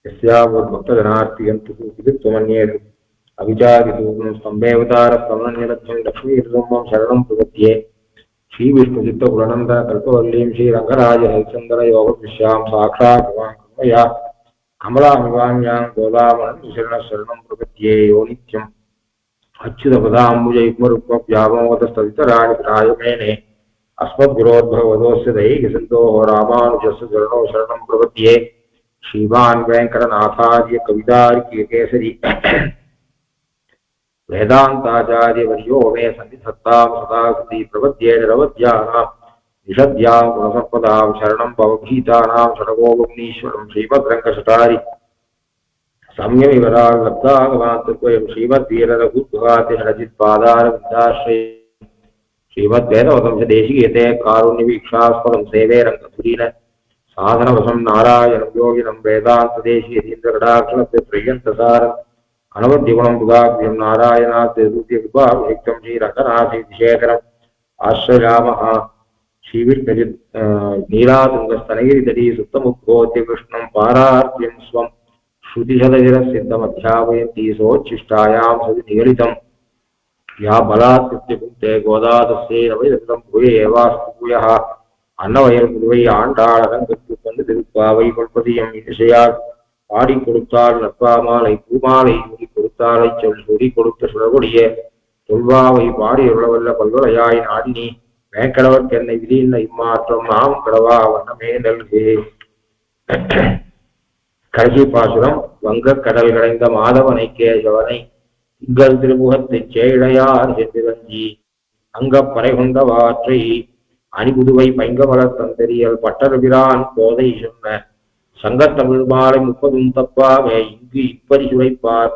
यस्यावद्भक्तजनार्तियन्तु विदित्वमन्येत् अविचारिसूर्णं स्तम्भेऽवतारस्तमननिरद्धं लक्ष्मीर्दम्मं शरणं प्रपद्ये श्रीविष्णुचित्तपुरनन्दकल्पवल्लीं श्रीरङ्गराजहरिचन्दनयोगविश्यां साक्षात् कृपया कमलामिवान्यां गोदावनशरणं प्रपद्ये यो नित्यम् अच्युतपदाम्बुजयुग्मरुक्मव्यामोदस्तवितराणि प्रायमेने अस्मद्गुरोर्भगवतोऽस्य दैहिकसिन्धोः रामानुजस्य चरणौ शरणं प्रपद्ये श्रीमान् वेङ्कटनाथार्य कवितार्किकेसरी वेदान्ताचार्यवर्यो मे सन्निधत्तां सदा कृति प्रपद्ये निरवध्यानां निषद्यां गुणसम्पदां शरणं भवभीतानां षडगोपमुनीश्वरं श्रीमद्रङ्गशटारि सम्यमिवराल्लब्धागमान्तद्वयं श्रीमद्वीररघुत्वगातिहरजित्पादारविन्दाश्रये श्रीमद्वेदवंशदेशिकेते कारुण्यवीक्षास्पदं सेवे रङ्गधुरीन साधनवशं नारायणं योगिनं वेदान्तदेशीयतीन्द्रकटाक्षणस्य प्रियन्तसारम् अनवद्यगुणं बुधाभ्यं नारायणाद्यकृपाभिषिक्तं श्रीरङ्गनाथेशेखरम् आश्रयामः श्रीविष्णुजित् नीलातुङ्गस्तनगिरितटी सुप्तमुद्बोध्य कृष्णं पारार्त्यं स्वं श्रुतिशतशिरसिद्धमध्यापयन्ती सोच्छिष्टायां सति निगलितं या बलात्कृत्य गोदादस्यै नवैरतं भूये एवास्तु भूयः அன்னவயல் புதுவை ஆண்டாளரங்கற்கு கொண்டு திருப்பாவை கொள்பதியம் இசையால் பாடி கொடுத்தால் நற்பாமாலை பூமாலை சூடி கொடுத்தாலை சொல் சூடி கொடுத்த சுடகொடிய தொல்வாவை பாடி உள்ளவல்ல பல்வலையாய் நாடினி மேக்கடவர் தென்னை விதியின்ன இம்மாற்றம் நாம் கடவா வண்ணமே நல்கே. கடைசி பாசுரம். வங்கக் கடல் கடைந்த மாதவனை கேசவனை திங்கள் திருமுகத்தை சேழையார் சென்றிரஞ்சி அங்கப்பறை கொண்டவாற்றை அணிபுதுவை பைங்கமலர் தந்தரியல் பட்டர்பிரான் கோதை சொன்ன சங்கத்தமிழ் மாலை 30 தப்பாமே இங்கு இப்படி சுரைப்பார்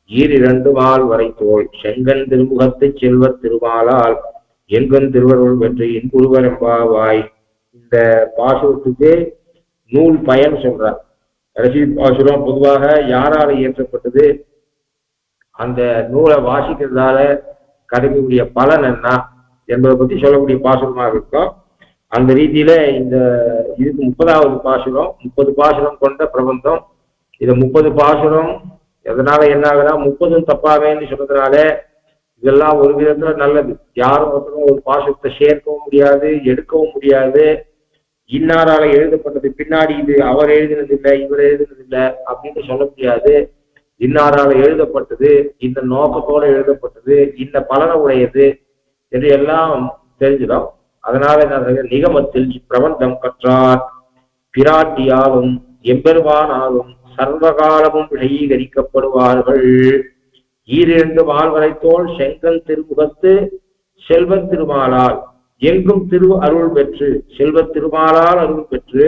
ஈரிரண்டு மால் வரை தோல் செங்கன் திருமுகத்தை செல்வத் திருமாலால் எங்கன் திருவருள் வெற்றி இன்புருவர் எம்பாவாய். இந்த பாசுரத்துக்கு நூல் பயன் சொல்றார். கடைசி பாசுரம் பொதுவாக யாரால இயற்றப்பட்டது, அந்த நூலை வாசிக்கிறதால கிடைக்கக்கூடிய பலன் என்ன என்பதை பத்தி சொல்லக்கூடிய பாசுரமாக இருக்கும். அந்த ரீதியில இந்த இதுக்கு 30வது பாசுரம் 30 பாசுரம் கொண்ட பிரபந்தம். இதை 30 பாசுரம் எதனால என்ன ஆகுதா, 30ம் தப்பாவேன்னு சொல்றதுனால இதெல்லாம் ஒரு விதத்துல நல்லது. யாரும் ஒருத்தரும் ஒரு பாசுரத்தை சேர்க்கவும் முடியாது, எடுக்கவும் முடியாது. இன்னாரால எழுதப்பட்டது, பின்னாடி இது அவர் எழுதினது இல்லை இவர் எழுதினது இல்லை அப்படின்னு சொல்ல முடியாது. இன்னாரால எழுதப்பட்டது, இந்த நோக்கத்தோட எழுதப்பட்டது, இந்த பலனை உடையது என்று எல்லாம் தெரிஞ்சிடும். அதனால நிகமத்தில் பிரபந்தம் கற்றார் பிராட்டியாலும் எம்பெருமானாலும் சர்வகாலமும் விசயீகரிக்கப்படுவார்கள். ஈரிரண்டு மால்வரைத்தோள் செங்கன் திருமுகத்து செல்வத் திருமாலால் எங்கும் திரு அருள் பெற்று, செல்வத் திருமாலால் அருள் பெற்று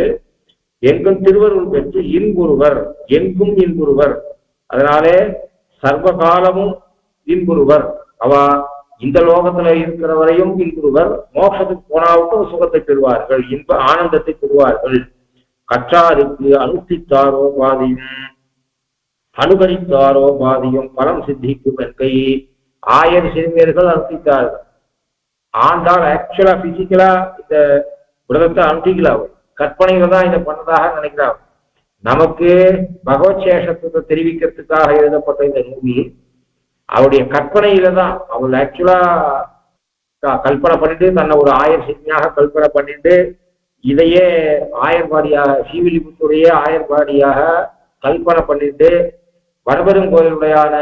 எங்கும் திருவருள் பெற்று இன்புருவர், எங்கும் இன்புருவர். அதனாலே சர்வகாலமும் இன்புருவர். அவா இந்த லோகத்துல இருக்கிற வரையும் இன்புருவர், மோட்சத்துக்கு போனாவுக்கும் சுகத்தை பெறுவார்கள், இன்ப ஆனந்தத்தை பெறுவார்கள். கற்றாருக்கு அனுஷ்டித்தாரோ பாதியும் அனுகரித்தாரோ பாதியும் பலம் சித்திக்கும் என்கை. 1000 சிறுமியர்கள் அனுஷ்டித்தார்கள். ஆண்டால் ஆக்சுவலா பிசிக்கலா இந்த விரதத்தை அனுஷ்டிக்கல, கற்பனையில தான் இதை பண்ணதாக நினைக்கிறார். நமக்கு பகவத் சேஷத்தை தெரிவிக்கிறதுக்காக எழுதப்பட்ட இந்த நூல் அவருடைய கற்பனையில தான். அவள் ஆக்சுவலா கல்பனை பண்ணிட்டு தன்னை ஒரு 1000 சிறுமியாக கல்பனை பண்ணிட்டு இதையே ஆயர்பாடியாக ஸ்ரீவில்லிபுத்தூரையே ஆயர்பாடியாக கல்பனை பண்ணிட்டு வரபெரும் கோயிலுடையான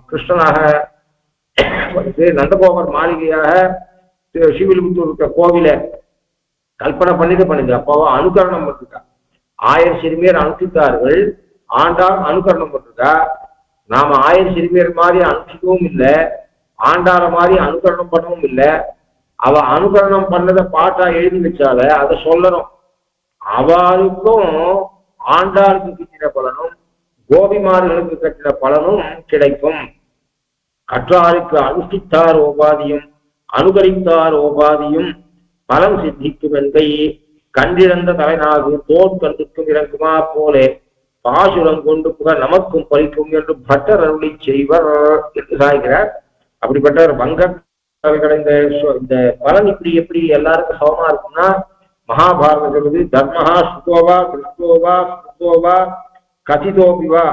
கிருஷ்ணனாக நந்தகோபர் மாளிகையாக ஸ்ரீவில்லிபுத்தூர் இருக்க கோவில கல்பனை பண்ணிட்டு அப்போ அனுகரணம் பண்ணிருக்கா. 1000 சிறுமியர் அனுஷ்டித்தார்கள், ஆண்டாள் அனுகரணம் பண்ணிருக்கா. நாம 1000 சிறுமியர் மாதிரி அனுஷ்டிக்கவும் இல்லை, ஆண்டாள மாதிரி அனுகரணம் பண்ணவும் இல்லை. அவ அனுகரணம் பண்ணதை பாட்டா எழுதி வச்சால அதை சொல்லணும். அவளுக்கும் ஆண்டாளுக்கு கிட்டின பலனும் கோபிமார்களுக்கு கட்டின பலனும் கிடைக்கும். கற்றாருக்கு அனுஷ்டித்தார் ஓபாதியும் அனுகரித்தார் ஓபாதியும் பலம் சித்திக்கும் என்கை. கண்டிழந்த தலைநாகு தோற்கண்டுக்கும் இறங்குமா போலே பாசுரம் கொண்டு புக நமக்கும் பறிக்கும் என்று பட்டர் அருளி செய்வர் என்று சாய்கிறார். அப்படிப்பட்ட வங்க இந்த பலன் இப்படி எப்படி எல்லாருக்கும் சமமா இருக்கும்னா, மகாபாரதம் சொல்லுது தர்மஹா சுகோவா கிருஷ்ணோவா ஸ்ருதோவா கதிதோபிவா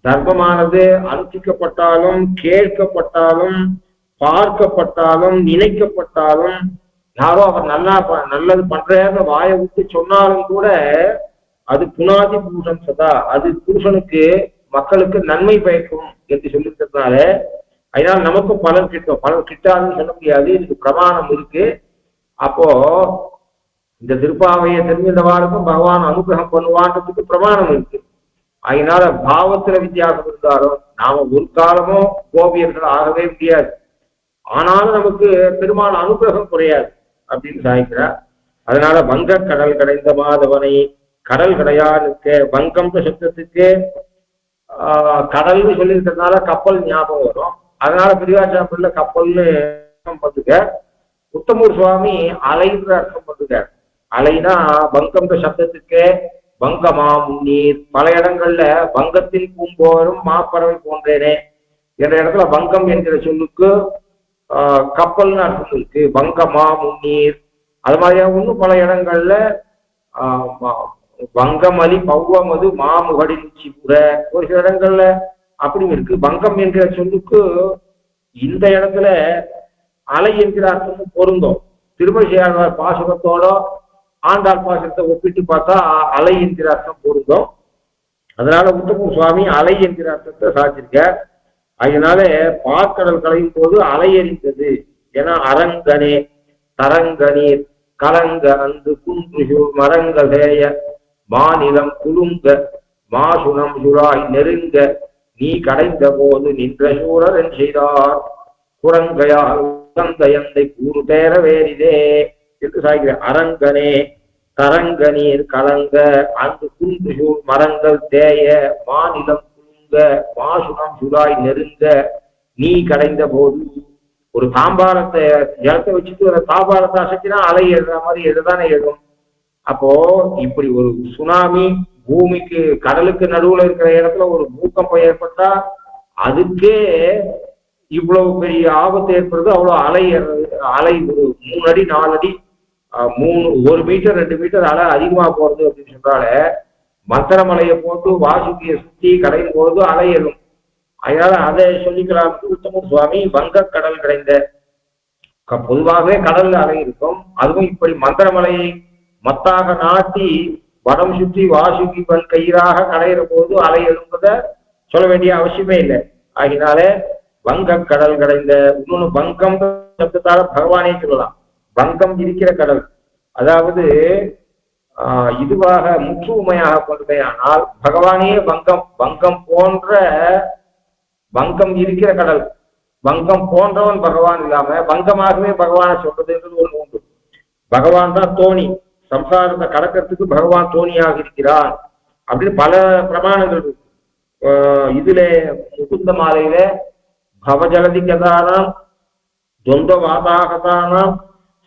தர்மமானது அனுஷ்டிக்கப்பட்டாலும் கேட்கப்பட்டாலும் பார்க்கப்பட்டாலும் நினைக்கப்பட்டாலும் யாரோ அவர் நல்லது பண்றேன்னு வாயை விட்டு சொன்னாலும் கூட அது புனாதி புருஷன் சதா, அது புருஷனுக்கு மக்களுக்கு நன்மை பயக்கும் என்று சொல்லியிருக்கிறதுனால அதனால நமக்கும் பலன் கிட்டும். பலன் கிட்டாதுன்னு சொல்ல முடியாது, இதுக்கு பிரமாணம் இருக்கு. அப்போ இந்த திருப்பாவையை தெரிஞ்சிருந்தவாருக்கும் பகவான் அனுகிரகம் பண்ணுவான்றதுக்கு பிரமாணம் இருக்கு. அதனால பாவத்துல வித்தியாசம் இருந்தாலும் நாம ஒரு காலமும் கோபியர்கள் ஆகவே முடியாது. ஆனாலும் நமக்கு பெருமாள் அனுகிரகம் குறையாது அப்படின்னு சாய்க்கிறார். அதனால வங்க கடல் கடைந்த மாதவனை, கடல் கிடையாதுக்கு வங்கம் சப்தத்துக்கு கடல்னு சொல்லியிருக்கிறதுனால கப்பல் ஞாபகம் வரும். அதனால பெரியாச்சாம்பிள்ள கப்பல்னு பண்ணுங்க. உத்தமூர் சுவாமி அலைன்ற அர்த்தம் பண்ணுங்க. அலைனா வங்கம் சப்தத்துக்கு வங்கமா முன்னீர், பல இடங்கள்ல வங்கத்தில் பூம்போரும் மாப்பறவை போன்றேனே என்ற இடத்துல வங்கம் என்கிற சொல்லுக்கு கப்பல்னு அர்த்தம் இருக்கு. வங்கமா முன்னீர் அது மாதிரியா இன்னும் பல இடங்கள்ல வங்கமலி பௌவமது மாமுகடி சிபுர ஒரு சில இடங்கள்ல அப்படியும் இருக்கு. வங்கம் என்கிற சொல்லுக்கு இந்த இடத்துல அலை என்கிற அர்த்தமும் பொருந்தும். திருமழிசையாழ்வார் பாசுரத்தோட ஆண்டாள் பாசுரத்தை ஒப்பிட்டு பார்த்தா அலை என்கிற அர்த்தம் பொருந்தும். அதனால உத்தம சுவாமி அலை என்கிற அர்த்தத்தை சாதிச்சிருக்க. அதனால பாற்கடல் கலையும் போது அலை எறிந்தது. ஏன்னா அரங்கனே தரங்கனீர் கலங்க அந்து குன்று மரங்கதேய மாநிலம் குலுங்க மாசுனம் சுராய் நெருங்க நீ கடைந்த போது நின்ற சூரர் என் செய்தார் குரங்கையால் உகந்தையந்தை கூறு தேர வேறிதே என்று சாய்கிற. அரங்கனே தரங்கனீர் கலங்க அந்த குன்று சூழ் மரங்கள் தேய மாநிலம் குலுங்க மாசுனம் சுராய் நெருங்க நீ கடைந்த போது. ஒரு தாம்பாரத்தை ஜலத்தை வச்சுட்டு ஒரு தாம்பாரத்தை அசைச்சுனா அலை எழுதுற மாதிரி எழுதானே எழுதும். அப்போ இப்படி ஒரு சுனாமி பூமிக்கு கடலுக்கு நடுவுல இருக்கிற இடத்துல ஒரு பூகம்பம் ஏற்பட்டா அதுக்கே இவ்வளவு பெரிய ஆபத்து ஏற்படுது. அவ்வளவு அலை ஒரு 3 அடி 4 அடி 1 மீட்டர் 2 மீட்டர் அலை அதிகமா போறது அப்படின்னு சொல்றால மந்திரமலையை போட்டு வாசுகியை சுத்தி கடையும் போது அலை எழும். அதனால அதை சொல்லிக்கலாம். உத்தம சுவாமி வங்க கடல் கிடைந்த, பொதுவாகவே கடல்ல அலை இருக்கும். அதுவும் இப்படி மந்திரமலையை மத்தாக நாட்டி வடம் சுற்றி வாசுகி கயிறாக கடையிற போது அலை எழும்பதை சொல்ல வேண்டிய அவசியமே இல்லை. ஆகினாலே வங்க கடல் கடைந்த. இன்னொன்னு வங்கம் சப்தத்தால பகவானே சொல்லலாம். வங்கம் இருக்கிற கடல், அதாவது இதுவாக முற்றுமையாக கொண்டுமே. ஆனால் பகவானே வங்கம், வங்கம் போன்ற வங்கம் இருக்கிற கடல், வங்கம் போன்றவன் பகவான் இல்லாம வங்கமாகவே பகவானை சொல்றதுன்றது ஒண்ணு உண்டு. பகவான் தான் தோணி, சம்சாரத்தை கடக்கிறதுக்கு பகவான் தோணியாக இருக்கிறான் அப்படின்னு பல பிரமாணங்கள் இருக்கு. இதுல முகுந்த மாலையில பவஜலதி கதானாம் துவந்த வாதாகதானாம்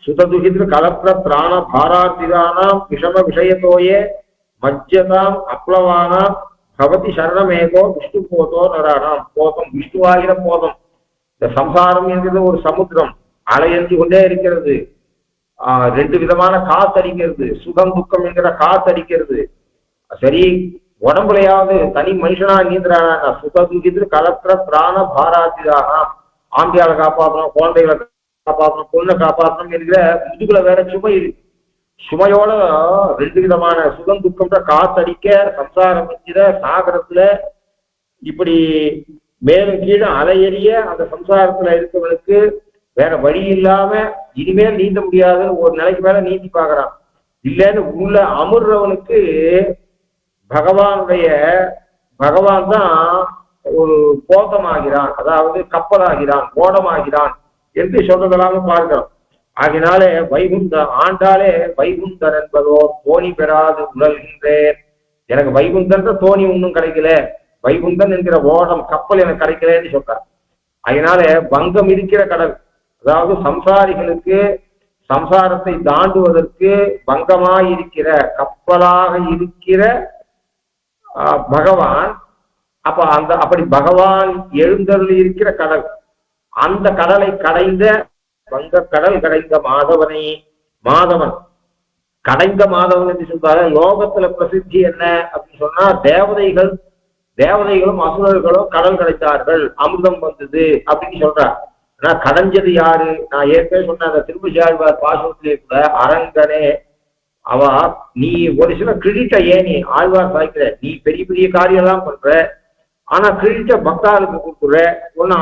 சுததுகித்ரு கலப்ர பிராண பாரார்த்திதானாம் விஷம விஷயத்தோயே மஜ்ஜதாம் அப்ளவானாம் பவதி சரணமேகோ விஷ்ணு போதோ நரானாம். போதம் விஷ்ணுவாகிற போதம். இந்த சம்சாரம் என்கிறது ஒரு சமுத்திரம், அலையெழுந்து கொண்டே இருக்கிறது. 2 விதமான காத்தடிக்கிறது. சுகம் துக்கம் என்கிற காத்தடிக்கிறது. சரி, உடம்புலையாவது தனி மனுஷனா நீந்திரானா சுததுகித்ரு கலப்ர பிராண பாரார்த்திதானாம். ஆம்பியால காப்பாற்றணும், குழந்தைகளை காப்பாற்றணும், பொண்ணை காப்பாற்றணும் என்கிற முதுகுல வேற சுமை இருக்கு. சுமையோட 2 விதமான சுகம் துக்கம்ன்ற காத்தடிக்க சம்சாரம் என்கிற சாகரத்துல இப்படி மேலும் கீழே அலையெறிய அந்த சம்சாரத்துல இருக்கவனுக்கு வேற வழி இல்லாம இனிமேல் நீந்த முடியாதுன்னு ஒரு நிலைக்கு மேல நீந்தி பாக்குறான். இல்லைன்னு உள்ள அமுர்றவனுக்கு பகவான் தான் ஒரு போதமாகிறான், அதாவது கப்பலாகிறான், ஓடமாகிறான் என்று சொல்றதெல்லாம பார்க்கிறோம். ஆகினாலே ஆண்டாலே வைகுந்தன் என்பதோர் தோணி பெறாது உழல்கின்றேன். எனக்கு வைகுந்தன்ற தோணி ஒன்றும் கிடைக்கல, வைகுந்தன் என்கிற ஓடம் கப்பல் எனக்கு கிடைக்கலன்னு சொல்றார். அதனால வங்கம் இருக்கிற கடல், அதாவது சம்சாரிகளுக்கு சம்சாரத்தை தாண்டுவதற்கு வங்கமாயிருக்கிற கப்பலாக இருக்கிற பகவான். அப்ப அப்படி பகவான் எழுந்தருள் இருக்கிற கடல், அந்த கடலை கடைந்த வங்க கடல் கடைந்த மாதவனை. மாதவன் கடைந்த மாதவன் என்று சொல்றாரு. லோகத்துல பிரசித்தி என்ன அப்படின்னு சொன்னா தேவதைகளும் அசுரர்களும் கடல் கடைத்தார்கள், அமிர்தம் வந்தது அப்படின்னு சொல்றார். ஆனா கடைஞ்சது யாரு? நான் ஏற்கனவே சொன்ன அந்த திருமூழ்வார் பாசுரத்திலே கூட அரங்கனே அவ நீ ஒரு சில கிரெடிட்ட ஏன் நீ ஆழ்வார் சாய்க்கிற, நீ பெரிய பெரிய காரியம் எல்லாம் பண்ற, ஆனா கிரெடிட்ட பக்தாளுக்கு கொடுக்குற, உன்னை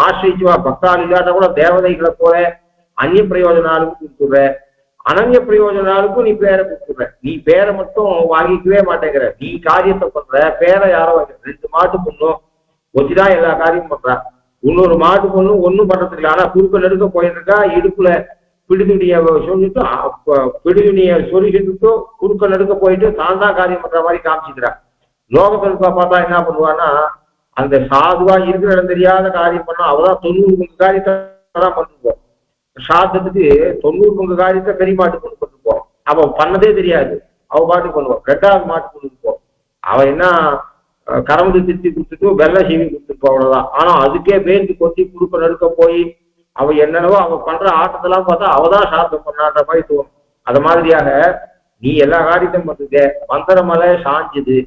ஆசிரிச்சுவா பக்தாள் இல்லாத கூட தேவதைகளை போல அந்நிய பிரயோஜனாலுக்கும் கொடுத்துடுற, அனன்ய பிரயோஜனாலுக்கும் நீ பேரை கொடுத்துடுற. நீ பேரை மட்டும் வாங்கிக்கவே மாட்டேங்கிற, நீ காரியத்தை பண்ற, பேரை யாரோ வாங்க. 2 மாட்டு பொண்ணும் வச்சுதான் எல்லா காரியமும் பண்றா. இன்னொரு மாட்டு பொண்ணும் ஒன்னும் பண்றதுக்கு இல்லை. ஆனா குறுக்க நெருக்க போயிட்டு இருக்கா, இடுப்புல பிடிதுணிய சொல்லிட்டு பிடிதுணிய சொல்லிட்டு குறுக்க நெருக்க போயிட்டு தான் தான் காரியம் பண்ற மாதிரி காமிச்சுக்கிறா. லோகத்திற்கா பார்த்தா என்ன பண்ணுவான்னா, அந்த சாதுவா இருக்கிற இடம் தெரியாத காரியம் பண்ணா அவதான் 90 காரியத்தை தான் பண்ணிருப்போம். சாதத்துக்கு 90 காரியத்தை பெரிய மாட்டு கொண்டு பண்ணிருப்போம். அவன் பண்ணதே தெரியாது, அவ பாட்டு பண்ணுவான். 2வது மாட்டு கொண்டு இருப்போம். அவன் என்ன கரம்பு திட்டி கொடுத்துட்டு வெள்ளை சீவி கொடுத்துருப்போம், அவ்வளவுதான். ஆனா அதுக்கே பேந்து கொத்தி குடுக்க நடுக்க போய் அவ என்னென்னவோ அவ பண்ற ஆட்டத்தெல்லாம் பார்த்தா அவதான் சாதம் பண்ணான்ற மாதிரி தோணும். அது மாதிரியாக நீ எல்லா காரியத்தையும் பண்ணுங்க. மந்திரமலை சாஞ்சுது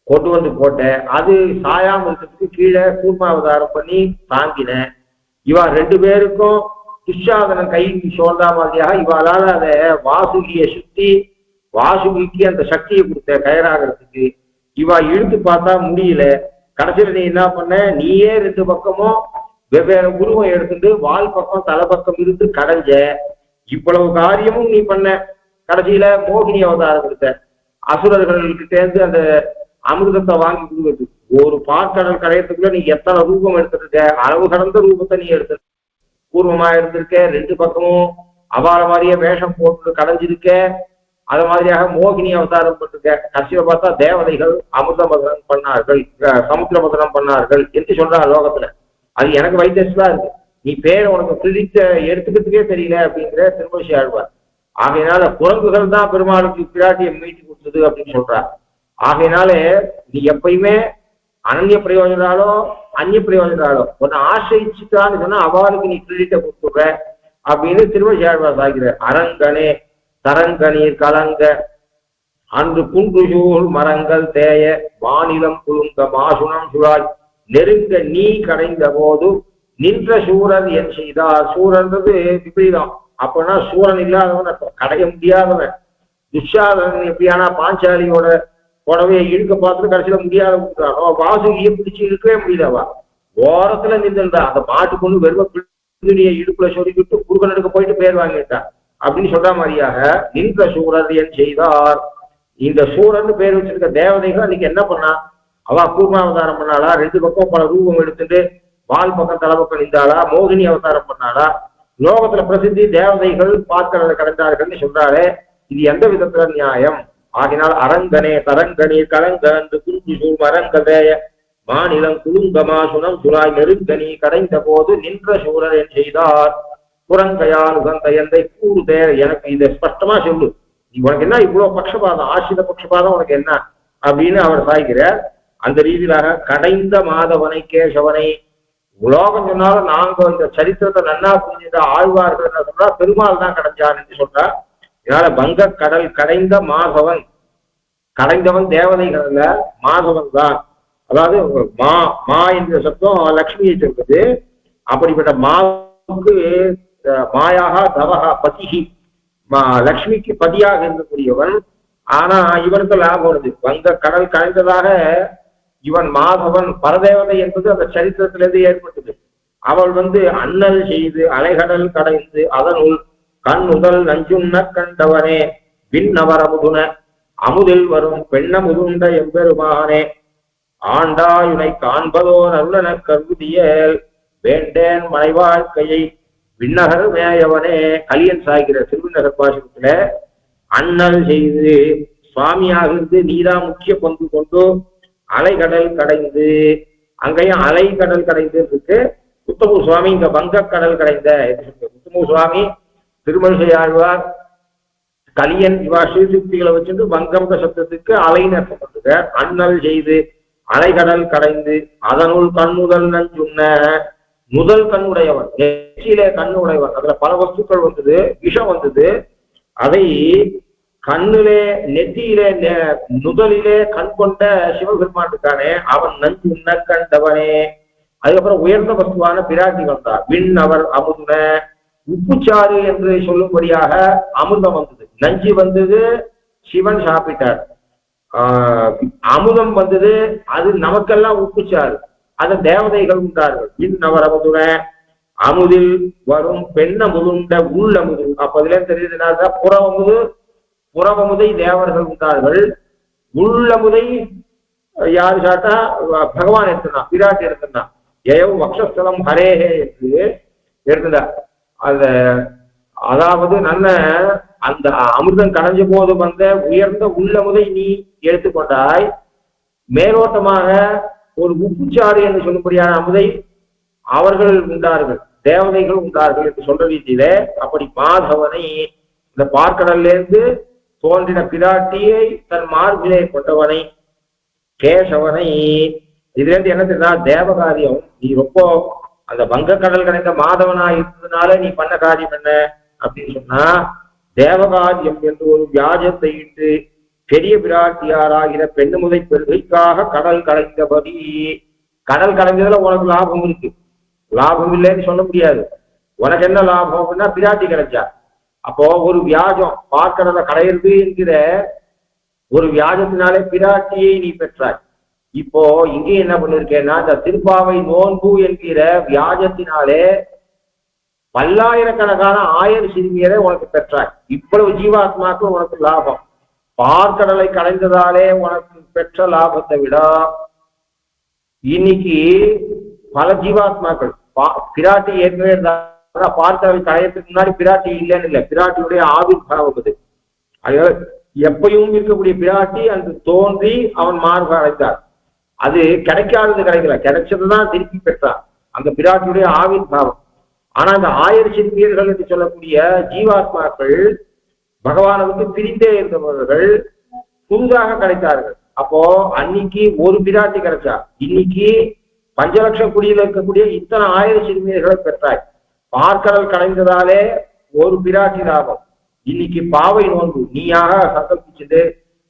கொண்டு வந்து போட்ட, அது சாயாம இருக்கிறதுக்கு கீழே கூர்மாவதாரம் பண்ணி தாங்கின. இவா 2 பேருக்கும் துஷாதனம் கைக்கு சோழ்ந்தா மாதிரியாக இவாளால அதை வாசுகியை சுத்தி வாசுகிக்கு அந்த சக்தியை கொடுத்த கயிறாகிறதுக்கு இவா இழுத்து பார்த்தா முடியல. கடைசியில நீ என்ன பண்ண, நீயே 2 பக்கமும் வெவ்வேறு உருவம் எடுத்துட்டு வால் பக்கம் தலை பக்கம் இருந்து கடைஞ்ச. இவ்வளவு காரியமும் நீ பண்ண. கடைசியில மோகினி அவதாரம் கொடுத்த, அசுரர்களுக்கு சேர்ந்து அந்த அமிர்தத்தை வாங்கி கொடுக்குறது. ஒரு பார்க்கடல் கடையத்துக்குள்ள நீ எத்தனை ரூபம் எடுத்துருக்க, அளவு கடந்த ரூபத்தை நீ எடுத்து பூர்வமா இருந்திருக்க. 2 பக்கமும் அபார மாதிரியே வேஷம் போட்டு கடைஞ்சிருக்க. அது மாதிரியாக மோகினி அவதாரம் பண்ணிருக்க. கடைசியில பார்த்தா தேவதைகள் அமிர்த மதனம் பண்ணார்கள், சமுத்திர மதனம் பண்ணார்கள் என்று சொல்றாங்க லோகத்துல. அது எனக்கு வைத்தஸ்தான் இருக்கு. நீ பேரை உனக்கு பிரித்த எடுத்துக்கிறதுக்கே தெரியல அப்படிங்கிற திருமூசி ஆழ்வார். ஆகையினால குரங்குகள் தான் பெருமாளுக்கு பிராட்டியை மீட்டு கொடுத்தது அப்படின்னு சொல்றார். ஆகையினாலே நீ எப்பயுமே அனன்ய பிரயோஜனாலோ அந்நிய பிரயோஜனாலோ உன்னை ஆசிரிச்சுட்டான்னு சொன்னா அவளுக்கு நீ கிரெடிட்டை கொடுத்துடுற அப்படின்னு திருமூசி ஆழ்வார் சாகிற. அரங்கனே தரங்கனீர் கலங்க அன்று குன்றுசூழ் மரங்கள் தேய மாநிலம் குழுங்க மாசுணம் சுழாய் நெருங்க நீ கடைந்த போது நின்ற சூரன் என் செய்தார். சூரன்றது விபரீதம். அப்படின்னா சூரன் இல்லாதவன் அர்த்தம், கடைய முடியாதவன். துஷாதனன் எப்படியானா பாஞ்சாலியோட புடவையை இழுக்க பார்த்துட்டு கடைசியில முடியாத விட்டுறானோ, வாசுகியை பிடிச்சு இழுக்கவே முடியலவா. ஓரத்துல நின்றுடா அந்த மாட்டு கொண்டு வெறும பிடிய இடுப்புல சொல்லிக்கிட்டு குறுக்க நடுக்க போயிட்டு பேர் வாங்கிட்டான் அப்படின்னு சொல்ற மாதிரியாக நின்ற சூரன் என் செய்தார். இந்த சூரன் பேர் வச்சிருக்க தேவதைகள் அன்னைக்கு என்ன பண்ணா, அவ கூர்மாவதாரம் பண்ணாளா, 2 பக்கம் பல ரூபம் எடுத்துட்டு வால் பக்கம் தலை பக்கம் நின்றாளா, மோகினி அவதாரம் பண்ணாளா. லோகத்துல பிரசித்தி தேவதைகள் பார்க்கிறத கடந்தார்கள்னு சொல்றாரு. இது எந்த விதத்துல நியாயம்? ஆகினால் அரங்கனே தரங்கனே கலங்க என்று குஞ்சு சூழ் மரங்கதேய மாநிலம் குலுங்கமா சுனம் சுழாய் நெருங்கனி கடைந்த போது நின்ற சூரன் என் செய்தார். புறங்கையால் உகந்த எந்தை கூறு தேர். எனக்கு இதை ஸ்பஷ்டமா சொல்லு, நீ உனக்கு என்ன இவ்வளவு பட்சபாதம், ஆசிரித பட்சபாதம் உனக்கு என்ன அப்படின்னு அவர் சாய்கிறார். அந்த ரீதியிலாக கடைந்த மாதவனை கேசவனை உலோகம் சொன்னாலும் நாங்க இந்த சரித்திரத்தை நன்னா புரிஞ்சுட்ட ஆழ்வார்கள் என்ன சொல்றா, பெருமாள் தான் கடைஞ்சான் என்று சொல்றார். இதனால வங்க கடல் கடைந்த மாதவன், கடைந்தவன் தேவதைகள் அல்ல, மாதவன் தான். அதாவது மா என்ற சப்தம் லக்ஷ்மியை சொல்றது. அப்படிப்பட்ட மாவுக்கு மாயாக தவகா பதிகி, லக்ஷ்மிக்கு பதியாக இருக்கக்கூடியவன். ஆனா இவனுக்கு லாபம் வருது. வங்க கடல் கடைந்ததாக இவன் மாதவன் பரதேவதை என்பது அந்த சரித்திரத்திலிருந்து ஏற்பட்டது. அவள் அண்ணல் செய்து அலைகடல் கடைந்து அதனுள் கண்ணுதல் நஞ்சுண்ண கண்டவனே விண்ணவரமுதுன அமுதில் வரும் பெண்ணமுதுண்ட எம்பெருமானே ஆண்டாயுனை காண்பதோர் அருளன கருதியல் வேண்டேன் மனைவாழ்க்கையை விண்ணகர் மேயவனே. கலியன் சாய்கிற திருவிண்ணகர் பாசத்துல அண்ணல் செய்து சுவாமியாக இருந்து நீரா முக்கிய பங்கு கொண்டு அலைகடல் கடைந்து, அங்கேயும் அலை கடல் கடைந்து இருக்கு. உத்தமூர் சுவாமி இங்க வங்க கடல் கடைந்த. உத்தமூர் சுவாமி திருமணிசை ஆழ்வார் கலியன் இவா ஸ்ரீசுக்திகளை வச்சுட்டு வங்கம் சப்தத்துக்கு அலைன்னு அர்த்தப்பட்டிருக்க. அண்ணல் செய்து அலைகடல் கடைந்து அதனுள் கண்ணுதல் நஞ்சுண்ண, முதல் கண்ணுடையவன், நெற்றியிலே கண்ணு உடையவன். அதுல பல வஸ்துக்கள் வந்தது, விஷம் வந்தது. அதை கண்ணிலே நெத்தியிலே நுதலிலே கண் கொண்ட சிவபெருமான் இருக்கானே அவன் நஞ்சு உண்ண கண்டவனே. அதுக்கப்புறம் உயர்ந்த வஸ்துவான பிராட்டி வந்தார். விண் அவர் அமுதுன உப்புச்சாறு என்று சொல்லும்படியாக அமிர்தம் வந்தது. நஞ்சு வந்தது, சிவன் சாப்பிட்டார். அமுதம் வந்தது, அது நமக்கெல்லாம் உப்புச்சாறு, அந்த தேவதைகள் உண்டார்கள். விண் அவர் அமுதுன அமுதில் வரும் பெண்ணமுதுண்ட உள்ளமுது. அப்ப அதுல தெரியுதுன்னா புறவமுது, புறவமுதை தேவர்கள் உண்டார்கள். உள்ளமுதை யாரு சாட்டா பகவான் எடுத்துனா, பிராட்டி எடுத்துனா. ஏவ் வக்ஷஸ்தலம் ஹரேஹே என்று எடுத்துட்டார். அதாவது நல்ல அந்த அமிர்தம் கடைஞ்ச போது வந்த உயர்ந்த உள்ளமுதை நீ எடுத்துக்கொண்டாய். மேலோட்டமாக ஒரு உப்புச்சாறு என்று சொல்லும்படியான அமுதை அவர்கள் உண்டார்கள், தேவதைகள் உண்டார்கள் என்று சொல்ற ரீதியில அப்படி மாதவனை இந்த பார்க்கடல்ல இருந்து தோன்றின பிராட்டியை தன் மார்பிலே கொண்டவனை கேசவனை. இதுல இருந்து என்ன தெரியுதா, தேவகாரியம் நீ ரொம்ப அந்த வங்கக்கடல் கடைந்த மாதவனா இருந்ததுனால நீ பண்ண காரியம் என்ன அப்படின்னு சொன்னா, தேவகாரியம் என்று ஒரு வியாஜத்தை இட்டு பெரிய பிராட்டியாராகிற பெண்ணுமுதை பெருகைக்காக கடல் கடைந்தபடி. கடல் கடைஞ்சதுல உனக்கு லாபம் இருக்கு, லாபம் இல்லைன்னு சொல்ல முடியாது. உனக்கு என்ன லாபம் அப்படின்னா பிராட்டி கிடைச்சா. அப்போ ஒரு வியாஜம் பார்க்கறத கடையிறது என்கிற ஒரு வியாஜத்தினாலே பிராட்டியை நீ பெற்றாய். இப்போ இங்கே என்ன பண்ணிருக்கேன்னா, இந்த திருப்பாவை நோன்பு என்கிற வியாஜத்தினாலே பல்லாயிரக்கணக்கான ஆயிரம் சிறுமியரை உனக்கு பெற்றாய். இவ்வளவு ஜீவாத்மாக்கு உனக்கு லாபம். பார்க்கடலை கடைந்ததாலே உனக்கு பெற்ற லாபத்தை விட இன்னைக்கு பல ஜீவாத்மாக்கள் பிராட்டி ஏற்கனவே பார்க்கடலை கடையத்துக்கு முன்னாடி பிராட்டி இல்லைன்னு இல்லை, பிராட்டியுடைய ஆவிர்பாவம் அது. எப்பயும் இருக்கக்கூடிய பிராட்டி அந்த தோன்றி அவன் மார்பு அடைத்தார். அது கிடைக்காதது கிடைக்கல, கிடைச்சதுதான் திருப்பி பெற்றார், அந்த பிராட்டியுடைய ஆவிர்பாவம். ஆனா இந்த ஆயிரம் சிறுமியர்கள் என்று சொல்லக்கூடிய ஜீவாத்மாக்கள் பகவானுக்கு பிரிந்தே இருந்தவர்கள் புதிதாக கிடைத்தார்கள். அப்போ அன்னைக்கு ஒரு பிராட்டி கிடைச்சா, இன்னைக்கு 5 லட்சம் குடியில் இருக்கக்கூடிய இத்தனை ஆயிரம் சிறுமியர்களை பெற்றாய். பார்க்கடல் கடைந்ததாலே ஒரு பிராட்டி லாபம். இன்னைக்கு பாவை நோன்பு நீயாக சங்கல்பிச்சது.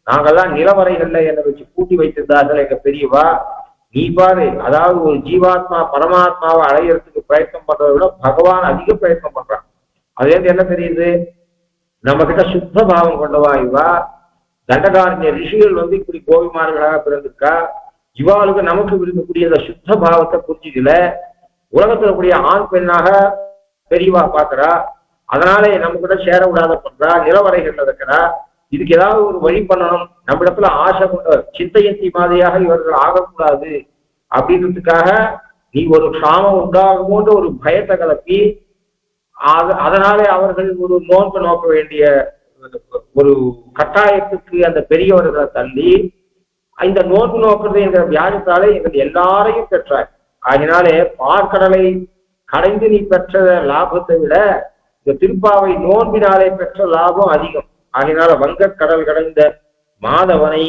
நாங்கெல்லாம் நிலவரைகள்ல என்னை வச்சு கூட்டி வைத்திருந்தார்கள் எங்க பெரியவா. நீ பாரு, அதாவது ஒரு ஜீவாத்மா பரமாத்மாவை அடையிறதுக்கு பிரயத்னம் பண்றதை விட பகவான் அதிக பிரயத்னம் பண்றான். அதுல இருந்து என்ன தெரியுது, நம்ம கிட்ட சுத்த பாவம் கொண்டவா இவா. தண்டகாரண்ய ரிஷிகள் இப்படி கோபிமார்களாக பிறந்திருக்கா. இவாளுக்கு நமக்கு இருக்கக்கூடிய அந்த சுத்த பாவத்தை புரிஞ்சுக்கல. உலகத்துல கூடிய ஆண் பெண்ணாக பெரியவா பாக்குறா, அதனாலே நம்ம கூட சேர விடாத பண்றா, நிலவரைகள்ல இருக்கிறா. இதுக்கு ஏதாவது ஒரு வழி பண்ணணும், நம்ம இடத்துல ஆசை கொண்ட சித்தையந்தி மாதிரியாக இவர்கள் ஆகக்கூடாது அப்படின்றதுக்காக நீ ஒரு சாமம் உண்டாகுமோன்ற ஒரு பயத்தை கலப்பி அதனாலே அவர்கள் ஒரு நோன்பு நோக்க வேண்டிய ஒரு கட்டாயத்துக்கு அந்த பெரியவர்களை தள்ளி இந்த நோன்பு நோக்கிறது என்ற வியாஜத்தாலே எங்கள் எல்லாரையும் பெற்றார். அதனாலே பார்க்கடலை கடைந்து நீ பெற்ற லாபத்தை விட இந்த திருப்பாவை நோன்பினாலே பெற்ற லாபம் அதிகம். ஆகினால வங்கக்கடல் கடைந்த மாதவனை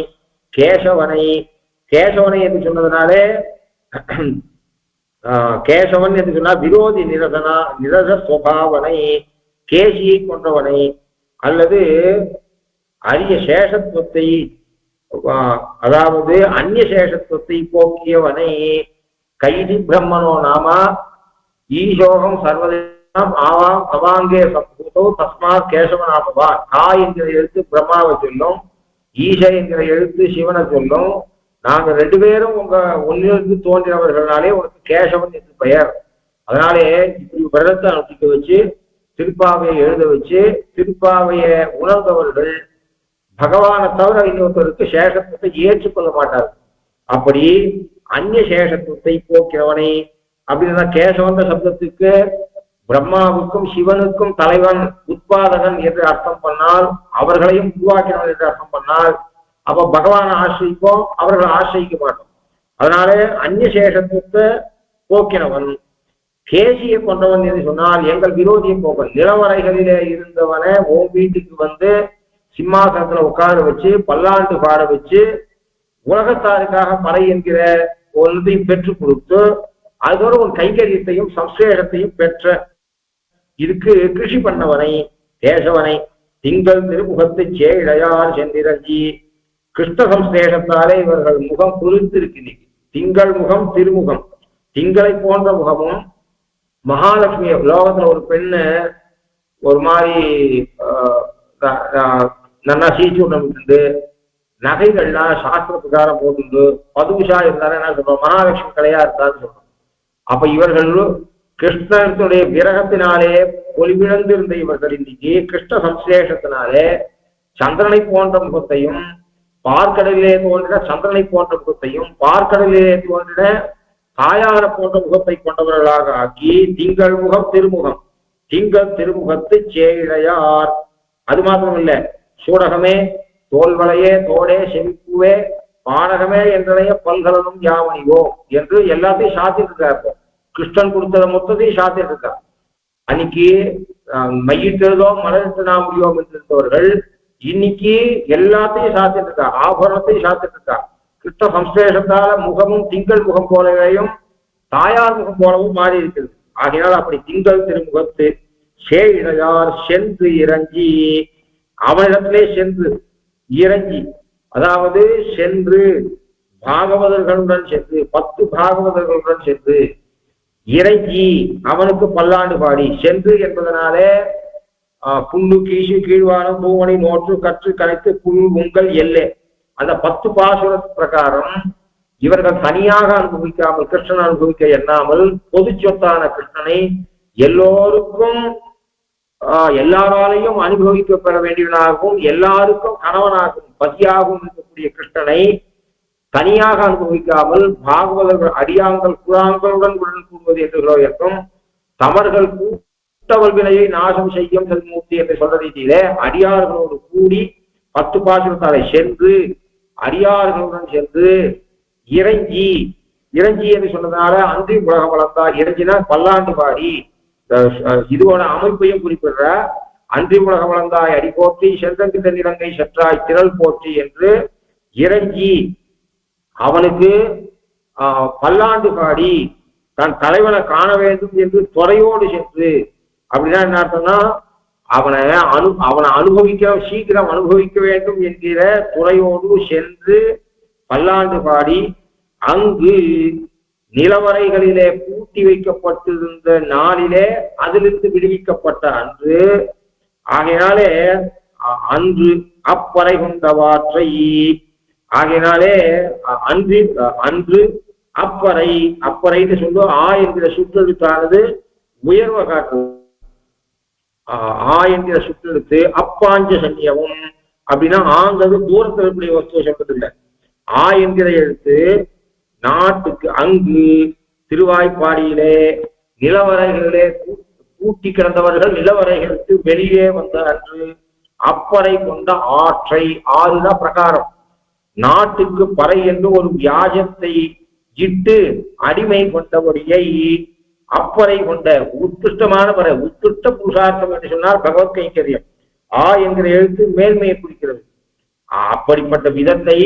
கேசவனை, கேசவனை என்று சொன்னதுனாலே கேசவன் என்று சொன்னா விரோதி நிரத சுவாவனை, கேசியை கொன்றவனை அல்லது அரிய சேஷத்துவத்தை அதாவது அந்நிய சேஷத்துவத்தை போக்கியவனை. கைதி பிரம்மனோ நாமா ஈசோகம் சர்வதேசம் ஆவாம் அவாங்கே சம்பூதோ தஸ்மாத் கேசவனாமவா. கா என்கிற எழுத்து பிரம்மாவை சொல்லும், ஈச என்கிற எழுத்து சிவனை சொல்லும். நாங்க 2 பேரும் உங்க ஒன்னிலிருந்து தோன்றினவர்களாலே உனக்கு கேசவன் என்று பெயர். அதனாலே இப்படி விரதத்தை அனுப்பிக்க வச்சு திருப்பாவையை எழுத வச்சு திருப்பாவையை உணர்ந்தவர்கள் பகவானை தவிர இன்னொருத்தருக்கு சேஷத்துவத்தை ஏற்றுக்கொள்ள மாட்டார்கள். அப்படி அந்நிய சேஷத்துவத்தை போக்கிறவனை அப்படின்னா கேசவந்த சப்தத்துக்கு பிரம்மாவுக்கும் சிவனுக்கும் தலைவன் உத்பாதகன் என்று அர்த்தம் பண்ணால், அவர்களையும் உருவாக்கினவன் என்று அர்த்தம் பண்ணால், அப்ப பகவானை ஆசிரிப்போம், அவர்களை ஆசிரிக்க மாட்டோம். அதனால அந்நிய சேஷத்துவத்தை போக்கினவன். கேசியை கொண்டவன் என்று சொன்னால் எங்கள் விரோதியை போக்கன். நிலவரைகளிலே இருந்தவனை உன் வீட்டுக்கு சிம்மாசனத்துல உட்கார வச்சு பல்லாண்டு பாட வச்சு உலகத்தாருக்காக படை என்கிற ஒன்றையும் பெற்றுக் கொடுத்து அதோட உன் கைகரியத்தையும் சம்சேஷத்தையும் பெற்ற இதுக்கு கிருஷி பண்ணவனை கேசவனை. திங்கள் திருமுகத்து சேழையார் சென்றிரஞ்சி. கிருஷ்ண சம்சேஷத்தாலே இவர்கள் முகம் குறித்திருக்கிறது. திங்கள் முகம் திருமுகம், திங்களை போன்ற முகமும் மகாலட்சுமி லோகத்துல ஒரு பெண்ணு ஒரு மாதிரி நல்லா சீச்சு நகைகள்லாம் சாஸ்திர பிரகாரம் போட்டு பதுஷா இருந்தாலும் என்ன சொல்றோம், மகாலட்சுமி கலையா இருந்தான்னு சொல்றோம். அப்ப இவர்கள் கிருஷ்ணனுடைய விரகத்தினாலே ஒளிவிழந்து இருந்த இவர்கள் இன்னைக்கு கிருஷ்ண சம்சேஷத்தினாலே சந்திரனை போன்ற முகத்தையும், பார்க்கடலிலே தோன்றின சந்திரனை போன்ற முகத்தையும், பார்க்கடலிலே தோன்றின தாயார போன்ற முகத்தை கொண்டவர்களாக ஆக்கி திங்கள் முகம் திருமுகம், திங்கள் திருமுகத்து சேழையார். அது மாத்திரம் இல்ல, சூடகமே தோல்வளையே தோடே செவிப்புவே பானகமே என்றனைய பல்கலனும் யாவணிவோ என்று எல்லாத்தையும் சாத்திட்டு இருக்காரு. கிருஷ்ணன் கொடுத்தத மொத்தத்தையும் சாத்திட்டு இருக்கார். அன்னைக்கு மையிட்டதோ மலரிட்டு நாம் முடியோம் என்றிருந்தவர்கள் இன்னைக்கு எல்லாத்தையும் சாத்திட்டு இருக்கா, ஆபரணத்தையும் சாத்திட்டு இருக்கா. கிருஷ்ண சம்சேஷத்தால முகமும் திங்கள் முகம் போலவேயும் தாயார் முகம் போலவும் மாறி இருக்கிறது. ஆகையால் அப்படி திங்கள் திருமுகத்து சேழையார் சென்று இறங்கி, அவனிடத்திலே சென்று இறங்கி, அதாவது சென்று பாகவதர்களுடன் சென்று 10 பாகவதர்களுடன் சென்று இறங்கி அவனுக்கு பல்லாண்டு பாடி. சென்று என்பதனாலே புல்லு கீசு கீழ்வானம் பூவனை நோற்று கற்று கலைத்து புல் உங்கள் எல்லே, அந்த 10 பாசுர பிரகாரம் இவர்கள் தனியாக அனுபவிக்காமல் கிருஷ்ணன் அனுபவிக்க எண்ணாமல் பொது சொத்தான கிருஷ்ணனை எல்லோருக்கும் எல்லாராலையும் அனுபவிக்க பெற வேண்டியவனாகவும் எல்லாருக்கும் கணவனாகவும் பதியாகவும் இருக்கக்கூடிய கிருஷ்ணனை தனியாக அனுபவிக்காமல் பாகவதர்கள் அடியாங்கள் குழாங்களுடன் உடன் கூடுவது என்றும் தமர்கள் கூட்டவல் வினையை நாசம் செய்யும் செல்மூர்த்தி என்று சொல்ற ரீதியிலே அடியார்களோடு கூடி 10 பாசுரத்தாலே சென்று அடியார்களுடன் சென்று இறங்கி, இறங்கி என்று சொன்னதுனால அன்றி உலகம் வளர்ந்தார். இறங்கினா பல்லாண்டு பாடி, இதோட அமைப்பையும் குறிப்பிடுற அன்றி உலக வளர்ந்தாய் அடி போற்றி சென்றங்கு தென்னிலங்கை செற்றாய் திரள் போற்றி என்று இறங்கி அவனுக்கு பல்லாண்டு பாடி தன் தலைவனை காண வேண்டும் என்று துறையோடு சென்று. அப்படின்னா என்ன அர்த்தம்னா, அவனை அனுபவிக்க சீக்கிரம் அனுபவிக்க வேண்டும் என்கிற துறையோடு சென்று பல்லாண்டு பாடி அங்கு நிலவரைகளிலே பூட்டி வைக்கப்பட்டிருந்த நாளிலே அதிலிருந்து விடுவிக்கப்பட்ட அன்று. ஆகையினாலே அன்று அப்பறை கொண்டவாற்றை, ஆகையினாலே அன்று அப்பறை, அப்பறைன்னு சொல்லுவோம். என்கிற சுற்றெழுத்தானது உயர்வ காட்டு. என்கிற சுற்றெழுத்து அப்பாஞ்ச சன்னியமும் அப்படின்னா ஆங்கிறது தூரத்தில் இருக்கக்கூடிய வஸ்துவ சொல்றதில்லை. என்கிற எழுத்து நாட்டுக்கு அங்கு திருவாய்ப்பாடியிலே நிலவரைகளிலே கூட்டி கிடந்தவர்கள் நிலவரைகளுக்கு வெளியே வந்த அன்று அப்பறை கொண்ட ஆற்றை, ஆறுதான் பிரகாரம், நாட்டுக்கு பறை என்று ஒரு வியாஜத்தை இட்டு அடிமை கொண்டபடியை அப்பறை கொண்ட உத்கிருஷ்டமான பறை, உத்கிருஷ்ட புருஷார்த்தம் என்று சொன்னால் பகவத் கைங்கரியம். என்கிற எழுத்து மேன்மையை குறிக்கிறது. அப்படிப்பட்ட விதத்தை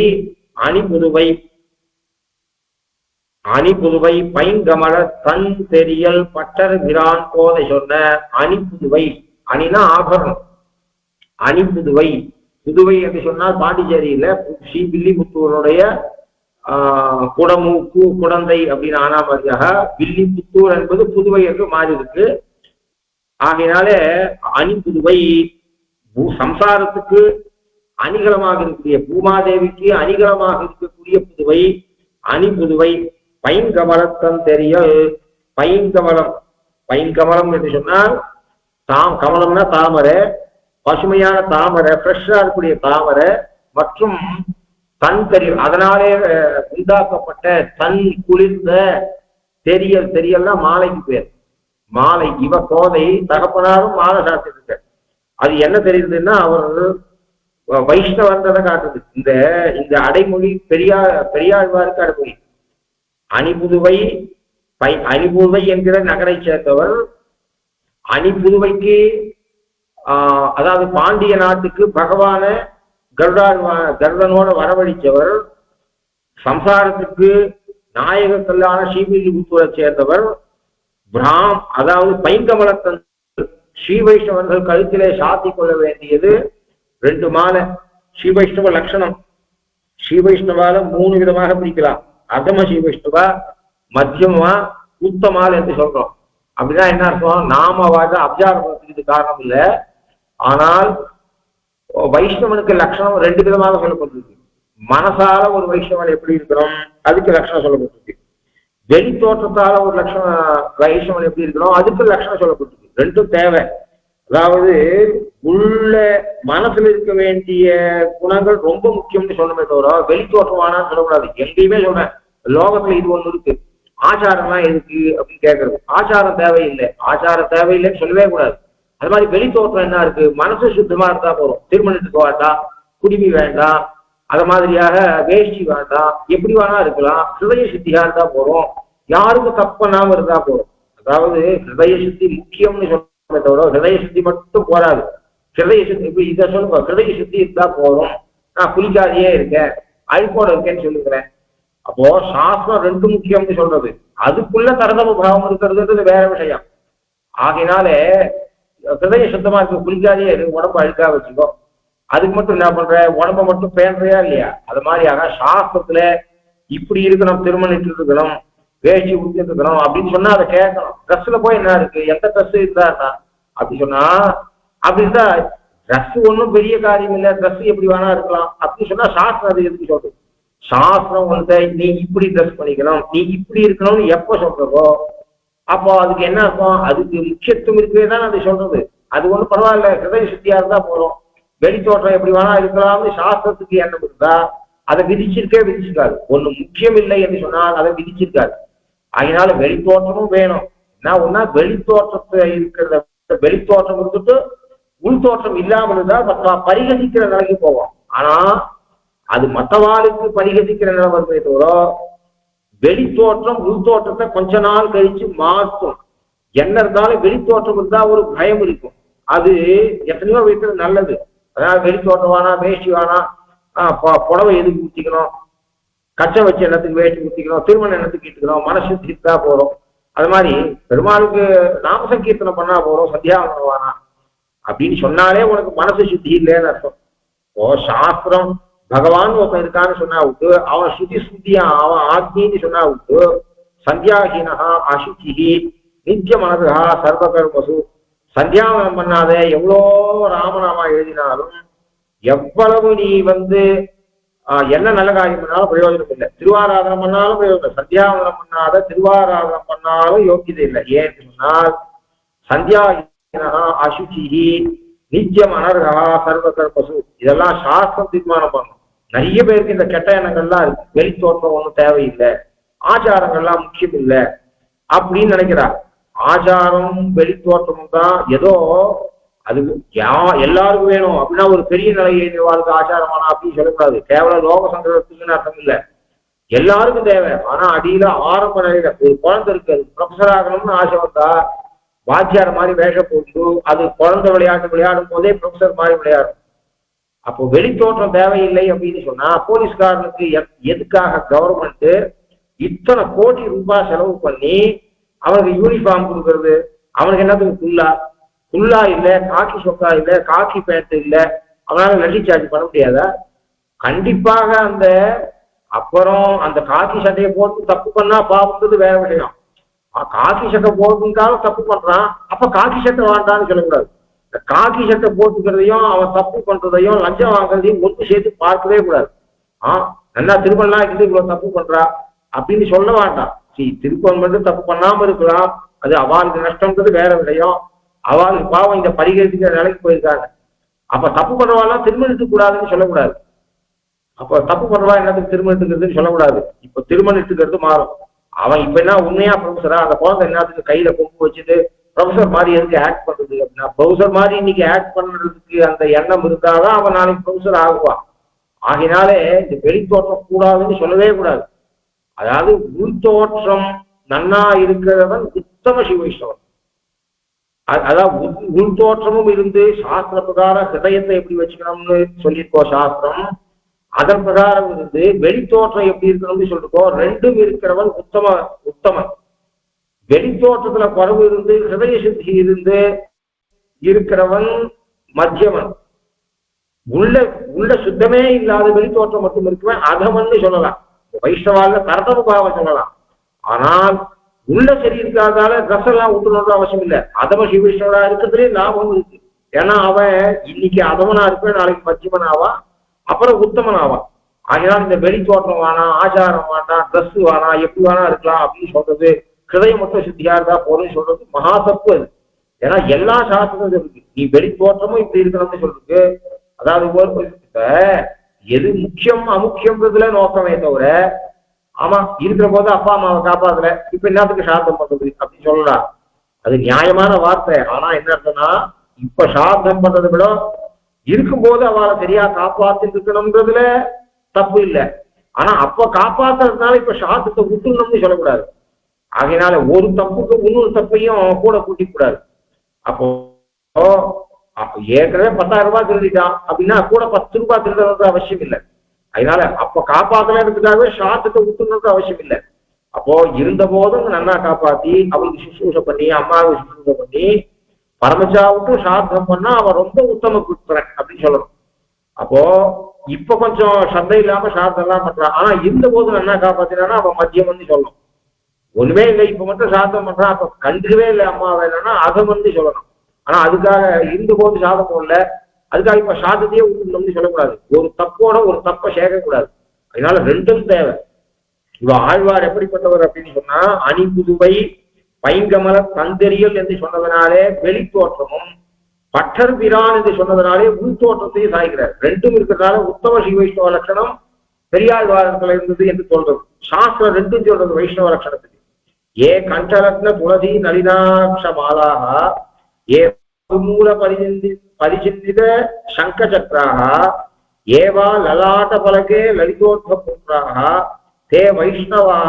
அணிபுதுவை பைங்கமல தன் தெரியல் பட்டர் விரான் போதை சொன்ன அணிபுதுவை, அணினா ஆபரணம், அணிபுதுவை, புதுவை என்று சொன்னால் பாண்டிச்சேரியில ஸ்ரீ வில்லிபுத்தூருடைய குடமூக்கு குடந்தை அப்படின்னு ஆனாமதியாக வில்லிபுத்தூர் என்பது புதுவை என்று மாறி இருக்கு. ஆகையினாலே அணிபுதுவை சம்சாரத்துக்கு அணிகலமாக இருக்கக்கூடிய பூமாதேவிக்கு அணிகலமாக இருக்கக்கூடிய புதுவை அணிபுதுவை. பைங்கமலத்தன் தெரியல், பைங்கமலம், பைங்கமலம் என்று சொன்னால் கமலம்னா தாமரை, பசுமையான தாமரை, ஃப்ரெஷ்ஷா இருக்கக்கூடிய தாமரை மற்றும் தன் தெரியல், அதனாலே உண்டாக்கப்பட்ட தன் குளிர்ந்த தெரியல். தெரியல்னா மாலைக்கு பேர், மாலை. இவ கோதை தகப்பனாரும் மாலை சாத்திட்டு. அது என்ன தெரியுதுன்னா அவர் வைஷ்ணவன்றதை காட்டுது. இந்த அடைமொழி பெரியாழ்வாருக்கு அடைமொழி. அணிபுதுவை அணிபுதுவை என்கிற நகரை சேர்ந்தவர். அணிபுதுவைக்கு அதாவது பாண்டிய நாட்டுக்கு பகவான கருடனோட வரவழைச்சவர். சம்சாரத்துக்கு நாயக கல்லான ஸ்ரீவில்லிபுத்தூரை சேர்ந்தவர். அதாவது பைங்கமலத்தன் ஸ்ரீ வைஷ்ணவர்கள் கழுத்திலே சாத்தி கொள்ள வேண்டியது 2 மாலை. ஸ்ரீ வைஷ்ணவ லட்சணம். ஸ்ரீ வைஷ்ணவால 3 விதமாக பிரிக்கலாம். அதம ஸ்ரீ வைஷ்ணவா, மத்தியமா, உத்தமால் என்று சொல்றோம். அப்படின்னா என்ன அர்த்தம்? நாமவாக அபிச்சாரத்துக்கு காரணம் இல்லை. ஆனால் வைஷ்ணவனுக்கு லட்சணம் 2 விதமாக சொல்லப்பட்டிருக்கு. மனசால ஒரு வைஷ்ணவன் எப்படி இருக்கிறோம் அதுக்கு லட்சணம் சொல்லப்பட்டிருக்கு. வெளி தோற்றத்தால ஒரு லட்சணம் வைஷ்ணவன் எப்படி இருக்கணும் அதுக்கு லட்சணம் சொல்லப்பட்டிருக்கு. 2ம் தேவை. அதாவது உள்ள மனசுல இருக்க வேண்டிய குணங்கள் ரொம்ப முக்கியம்னு சொல்லணுமே தவிர வெளி தோற்றமானான்னு சொல்லக்கூடாது. எங்கேயுமே சொல்றேன், லோகத்துல இது ஒண்ணு இருக்கு, ஆச்சாரம்லாம் எதுக்கு அப்படின்னு கேட்கறது. ஆச்சாரம் தேவையில்லை, ஆச்சாரம் தேவையில்லைன்னு சொல்லவே கூடாது. அது மாதிரி வெளி தோற்றம் என்ன இருக்கு? மனசு சுத்தமா இருந்தா போறோம். திருமணத்துக்கு வேண்டாம், குடிமி வேண்டாம், அது மாதிரியாக வேஷ்டி வேண்டாம், எப்படி வேணா இருக்கலாம். ஹிருதய சுத்தியா இருந்தா போறோம், யாருக்கும் தப்பு பண்ணாம இருந்தா போறோம். அதாவது ஹிருதய சுத்தி முக்கியம்னு சொல்றமே தவிர ஹிருதய சுத்தி மட்டும் போராது. ஹிருதய சுத்தி இப்ப இதை சொல்லுங்க, ஹிருதய சுத்தி இருந்தா போறோம், நான் குளிக்காதையே இருக்கேன், அழுக்கோட இருக்கேன்னு சொல்லுகிறேன். அப்போ சாஸ்திரம் 2 முக்கியம்னு சொல்றது. அதுக்குள்ள தரதம பாவம் இருக்கிறதுன்றது வேற விஷயம். ஆகினாலே ஹிருதய சுத்தமா இருக்க, குளிக்காதையே இருக்கு, உடம்பு அழுக்கா வச்சுக்கோ. அதுக்கு மட்டும் என்ன பண்ற, உடம்ப மட்டும் பேண்றியா இல்லையா? அது மாதிரியாக சாஸ்திரத்துல இப்படி இருக்கணும், திருமணிட்டு இருக்கணும், வேஷ்டி உடுத்திட்டு இருக்கணும் அப்படின்னு சொன்னா அதை கேட்கணும். ட்ரெஸ்ல போய் என்ன இருக்கு, எந்த ட்ரெஸ் இருந்தா அப்படி சொன்னா, அப்படி இருந்தா ட்ரெஸ் ஒன்றும் பெரிய காரியம் இல்லை, ட்ரெஸ் எப்படி வேணா இருக்கலாம் அப்படின்னு சொன்னா சாஸ்திரம் அது எதுக்கு சொல்றது? சாஸ்திரம் வந்து நீ இப்படி ட்ரெஸ் பண்ணிக்கணும், நீ இப்படி இருக்கணும்னு எப்ப சொல்றதோ அப்போ அதுக்கு என்ன அர்த்தம்? அதுக்கு முக்கியத்துவம் இருக்கவே தான் அது சொல்றது. அது ஒன்றும் பரவாயில்ல, ஹிருதய சுத்தியா இருந்தா போறோம், வெளி தோற்றம் எப்படி வேணா இருக்கலாம்னு சாஸ்திரத்துக்கு எண்ணம் இருந்தா அதை விதிச்சிருக்காது. ஒண்ணு முக்கியம் இல்லை என்று சொன்னால் அதை விதிச்சிருக்காது. அதனால வெளி தோற்றமும் வேணும். நான் ஒன்னா வெளி தோற்றத்தை இருக்கிறத, வெளி தோற்றம் இருந்துட்டு உள் தோற்றம் இல்லாமல் இருந்தா பரிகசிக்கிற நிலைக்கு போவோம். ஆனா அது மற்றவாளுக்கு பரிகசிக்கிற நிலை வருமே தவிர வெளி தோற்றம் உள் தோற்றத்தை கொஞ்ச நாள் கழிச்சு மாற்றும். என்ன இருந்தாலும் வெளி தோற்றம் இருந்தா ஒரு பயம் இருக்கும். அது எத்தனையோ வீட்டுல நல்லது. அதாவது வெளி தோட்டம் வேணா, வேஷ்டி வேணா, புடவை எதுக்கு ஊத்திக்கணும், கச்சை வச்சு எண்ணத்துக்கு வேஷ்டி ஊத்திக்கணும், திருமண எண்ணத்துக்கு இட்டுக்கணும், மனசு தீர்த்தா போறோம். அது மாதிரி பெருமாளுக்கு நாம சங்கீர்த்தனை பண்ணா போறோம், சந்தியாவனம் வேணா அப்படின்னு சொன்னாலே உனக்கு மனசு சுத்தி இல்லைன்னு அர்த்தம். ஓ சாஸ்திரம் பகவான் ஒருத்தன் இருக்கான்னு சொன்னா விட்டு, அவன் சுத்தியா அவன் ஆக்னின்னு சொன்னா விட்டு, சந்தியாஹீனஹா அசுச்சிஹி நித்திய மனதா சர்வகர்மசு, சந்தியாவனம் பண்ணாத எவ்வளோ ராமநாமா எழுதினாலும், எவ்வளவு நீ என்ன நல்ல காரியம் பண்ணாலும் பிரயோஜனம் இல்லை, திருவாராதனம் பண்ணாலும் பிரயோஜனம், சந்தியாவனம் பண்ணாத திருவாராதனம் பண்ணாலும் யோக்கியதை இல்லை. ஏன்னு சொன்னால் சந்தியாஹீனஹா அசுச்சிஹி நித்தியம் அனர்ஹா சர்வகர்மசு, இதெல்லாம் சாஸ்திரம் தீர்மானம் பண்ணும். நிறைய பேருக்கு இந்த கெட்ட எண்ணங்கள்லாம் இருக்கு. வெளி தோற்றம் ஒன்றும் தேவையில்லை, ஆச்சாரங்கள்லாம் முக்கியம் இல்லை அப்படின்னு நினைக்கிறார். ஆச்சாரம் வெளி தோற்றமும் தான் ஏதோ அது எல்லாருக்கும் வேணும் அப்படின்னா ஒரு பெரிய நிலையை வாழ்க்கை ஆச்சாரமானா அப்படின்னு சொல்லக்கூடாது. கேவலம் லோக சங்கரத்துக்குன்னு அர்த்தம் இல்லை, எல்லாருக்கும் தேவை. ஆனா அடியில ஆரம்ப நிலையில ஒரு குழந்தை இருக்கு, அது ப்ரொஃபஸர் ஆகணும்னு ஆசை வந்தா வாத்தியார் மாதிரி வேஷம் போட்டு அது குழந்தை விளையாடும் போதே ப்ரொஃபஸர் மாதிரி விளையாடும். அப்போ வெளி தோற்றம் தேவையில்லை அப்படின்னு சொன்னா போலீஸ்காரனுக்கு எதுக்காக கவர்மெண்ட் இத்தனை கோடி ரூபாய் செலவு பண்ணி அவனுக்கு யூனிஃபார்ம் கொடுக்கறது? அவனுக்கு என்னத்துக்கு குல்லா இல்லை, காக்கி சொக்கா இல்லை, காக்கி பேண்ட் இல்லை, அவனால லட்டி சார்ஜ் பண்ண முடியாதா? கண்டிப்பாக அப்புறம் அந்த காக்கி சட்டையை போட்டு தப்பு பண்ணா பாவம்ன்றது வேற விஷயம். காக்கி சட்டை போட்டுக்காலும் தப்பு பண்றான், அப்ப காக்கி சட்டை வேண்டான்னு சொல்லக்கூடாது. இந்த காக்கி சட்டை போட்டுக்கிறதையும் அவன் தப்பு பண்றதையும் லஞ்சம் வாங்குறதையும் ஒன்று சேர்த்து பார்க்கவே கூடாது. நல்லா திருப்பலாம் இருந்து இவ்வளவு தப்பு பண்றா அப்படின்னு சொல்ல வேண்டாம். திருப்பம் மட்டும் தப்பு பண்ணாம இருக்கலாம், அது அவளுக்கு நஷ்டம்ன்றது வேற விஷயம். அவளுக்கு பாவம் இந்த பரிகரிக்கிற நிலைக்கு போயிருக்காங்க. அப்ப தப்பு பண்றவாள்லாம் திருமணத்துக்கு கூடாதுன்னு சொல்லக்கூடாது. அப்ப தப்பு பண்றவா என்னத்துக்கு திருமணத்துக்குறதுன்னு சொல்லக்கூடாது. இப்ப திருமணத்துக்கிறது மாறும். அவன் இப்ப என்ன உண்மையா ப்ரொஃபஸரா? அந்த குழந்தை என்னத்துக்கு கையில கொம்பு வச்சுட்டு ப்ரொஃபஸர் மாதிரி எதுக்கு ஆக்ட் பண்றது அப்படின்னா, ப்ரொஃபஸர் மாதிரி இன்னைக்கு ஆக்ட் பண்றதுக்கு அந்த எண்ணம் இருந்தாதான் அவன் நாளைக்கு ப்ரொஃபஸர் ஆகுவான். ஆகினாலே இந்த வெளி தோற்றம் கூடாதுன்னு சொல்லவே கூடாது. அதாவது உள் தோற்றம் நன்னா இருக்கிறவன் உத்தம சிவைஷ்ணவன். அதாவது உள் தோற்றமும் இருந்து சாஸ்திர பிரகாரம் ஹிருதயத்தை எப்படி வச்சுக்கணும்னு சொல்லியிருக்கோம் சாஸ்திரம். அதன் பிரகாரம் இருந்து வெளி தோற்றம் எப்படி இருக்கணும்னு சொல்லிருக்கோம். 2ம் இருக்கிறவன் உத்தமன். வெளி தோற்றத்துல குறவு இருந்து ஹிருதய சுத்தி இருந்து இருக்கிறவன் மத்தியமன், உள்ள உள்ள சுத்தமே இல்லாத வெளித்தோற்றம் மட்டும் இருக்குவன் அதமன்னு சொல்லலாம். வைஷ்ணவால கர்த்தவ பாவம் சொல்லலாம். ஆனால் உள்ள சரி இருக்காதால ட்ரெஸ் எல்லாம் விட்டுணுன்ற அவசியம் இல்லை. அதம சிவவிஷ்ணவரா இருக்கிறதுலே லாபம் இருக்கு. ஏன்னா அவன் இன்னைக்கு அதமனா இருப்பேன், நாளைக்கு மத்தியமன் ஆவான், அப்புறம் உத்தமன் ஆவான். அதனால இந்த வெளி தோற்றம் வேணாம், ஆச்சாரம் வேணாம், ட்ரெஸ் வேணாம், எப்படி வேணா இருக்கலாம் அப்படின்னு சொல்றது, ஹிருதயம் மட்டும் சுத்தியா இருந்தா போறேன்னு சொல்றது மகா தப்பு அது. ஏன்னா எல்லா சாஸ்திரம் இருக்கு, நீ வெளி தோற்றமும் இப்படி இருக்கணும்னு சொல்றது. அதாவது இப்ப எது முக்கியம் அமுக்கியம்ன்றதுல நோக்கமே தவிர, ஆமா இருக்கிற போது அப்பா அம்மாவை காப்பாத்துல இப்ப என்னத்துக்கு சாத்தம் பண்றது அப்படின்னு சொல்லலாம். அது நியாயமான வார்த்தை. ஆனா என்ன அர்த்தம்னா, இப்ப சாத்தம் பண்றதை விட இருக்கும்போது அவளை சரியா காப்பாத்திட்டு இருக்கணும்ன்றதுல தப்பு இல்லை. ஆனா அப்ப காப்பாத்துறதுனால இப்ப சாத்தத்தை விட்டுணும்னு சொல்லக்கூடாது. ஆகையினால ஒரு தப்புக்கு இன்னொரு தப்பையும் கூட கூட்டிக்க கூடாது. அப்போ ஏற்கனவே 10,000 ரூபாய் திருடிட்டான் அப்படின்னா கூட 10 ரூபாய் திருடுறது அவசியம் இல்லை. அதனால அப்ப காப்பாத்தலன்றதுக்காகவே சாத்தத்தை விட்டுணுன்ற அவசியம் இல்லை. அப்போ இருந்த போதும் நன்னா காப்பாத்தி அவளுக்கு சுசூஷை பண்ணி அம்மாவுக்கு சுசூஷை பண்ணி பரமச்சாவுக்கும் சாத்தம் பண்ணா அவன் ரொம்ப உத்தம கொடுத்துறேன் அப்படின்னு சொல்லணும். அப்போ இப்ப கொஞ்சம் சந்தை இல்லாம சாத்தம் எல்லாம் பண்றான், ஆனா இருந்த போது நன்னா காப்பாத்தினா அவன் மத்தியம் வந்து சொல்லணும். ஒண்ணுமே இல்லை இப்ப மட்டும் சாதம் பண்றான், அப்ப கண்டுக்கவே இல்லை அம்மா வேணும்னா அதை வந்து சொல்லணும். ஆனா அதுக்காக இருந்த போது சாதம் போடல, அதுக்காக இப்ப சாதத்தையே விட்டுணும்னு சொல்லக்கூடாது. ஒரு தப்போட ஒரு தப்பை சேர்க்கக்கூடாது. அதனால ரெண்டும் தேவை. இவ ஆழ்வார் எப்படிப்பட்டவர் அப்படின்னு சொன்னா, அணி புதுவை பைங்கமல தந்தெறியல் என்று சொன்னதனாலே வெளி தோற்றமும், பட்டர் பிரான் என்று சொன்னதனாலே உள் தோற்றத்தையும் சாய்கிறார். ரெண்டும் இருக்கிறதுனால உத்தம ஸ்ரீ வைஷ்ணவ லட்சணம் பெரியாழ்வாரத்துல இருந்தது என்று சொல்றது. சாஸ்திரம் ரெண்டும் சொல்றது வைஷ்ணவ லட்சணத்துக்கு. ஏ கண்டரத்ன துளசி நளினாட்ச மாலாக, ஏ மூல பரிசிந்தித சங்க சக்கராக, ஏவா லலாட்ட பலகே லலிதோத்வ புத்திராக, தே வைஷ்ணவா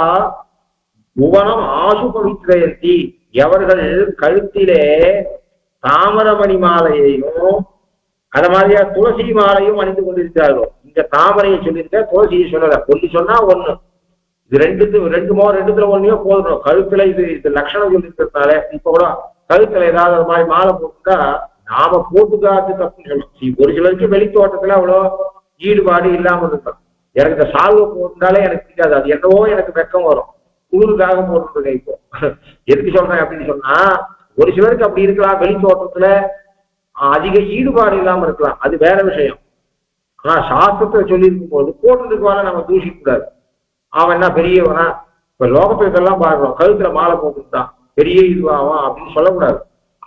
புவனம் ஆசு பவித்ரயந்தி. எவர்கள் கழுத்திலே தாமரமணி மாலையையும் அத மாதிரியா துளசி மாலையும் அணிந்து கொண்டிருக்கிறார்களோ, இந்த தாமரையை சொல்லியிருக்க துளசியை சொல்லல. ஒண்ணு சொன்னா ஒண்ணு, இது ரெண்டுத்துல ஒண்ணையோ போதும். கழுத்துல இது லட்சணம் சொல்லியிருக்கிறதுனால இப்ப கூட கழுத்துல ஏதாவது அது மாதிரி மாலை போட்டுட்டா நாம போட்டுக்காது தப்புன்னு சொல்லணும். ஒரு சிலருக்கு வெளித்தோட்டத்துல அவ்வளோ ஈடுபாடு இல்லாம இருக்கும். எனக்கு இந்த சால்வை போட்டுட்டாலே எனக்கு பிடிக்காது, அது என்னவோ எனக்கு வெக்கம் வரும், குளிருக்காக போட்டுருக்கேன். இப்போ எதுக்கு சொல்றேன் அப்படின்னு சொன்னா, ஒரு சிலருக்கு அப்படி இருக்கலாம், வெளித்தோட்டத்துல அதிக ஈடுபாடு இல்லாம இருக்கலாம், அது வேற விஷயம். ஆனா சாஸ்திரத்தை சொல்லியிருக்கும் போது போட்டுருக்குவான நம்ம தூஷிக்க கூடாது. அவன் என்ன பெரியவனா, இப்ப லோகத்தை இதெல்லாம் பாக்குறோம், கழுத்துல மாலை போட்டுட்டான் பெரிய இதுவாவான் அப்படின்னு சொல்லக்கூடாது.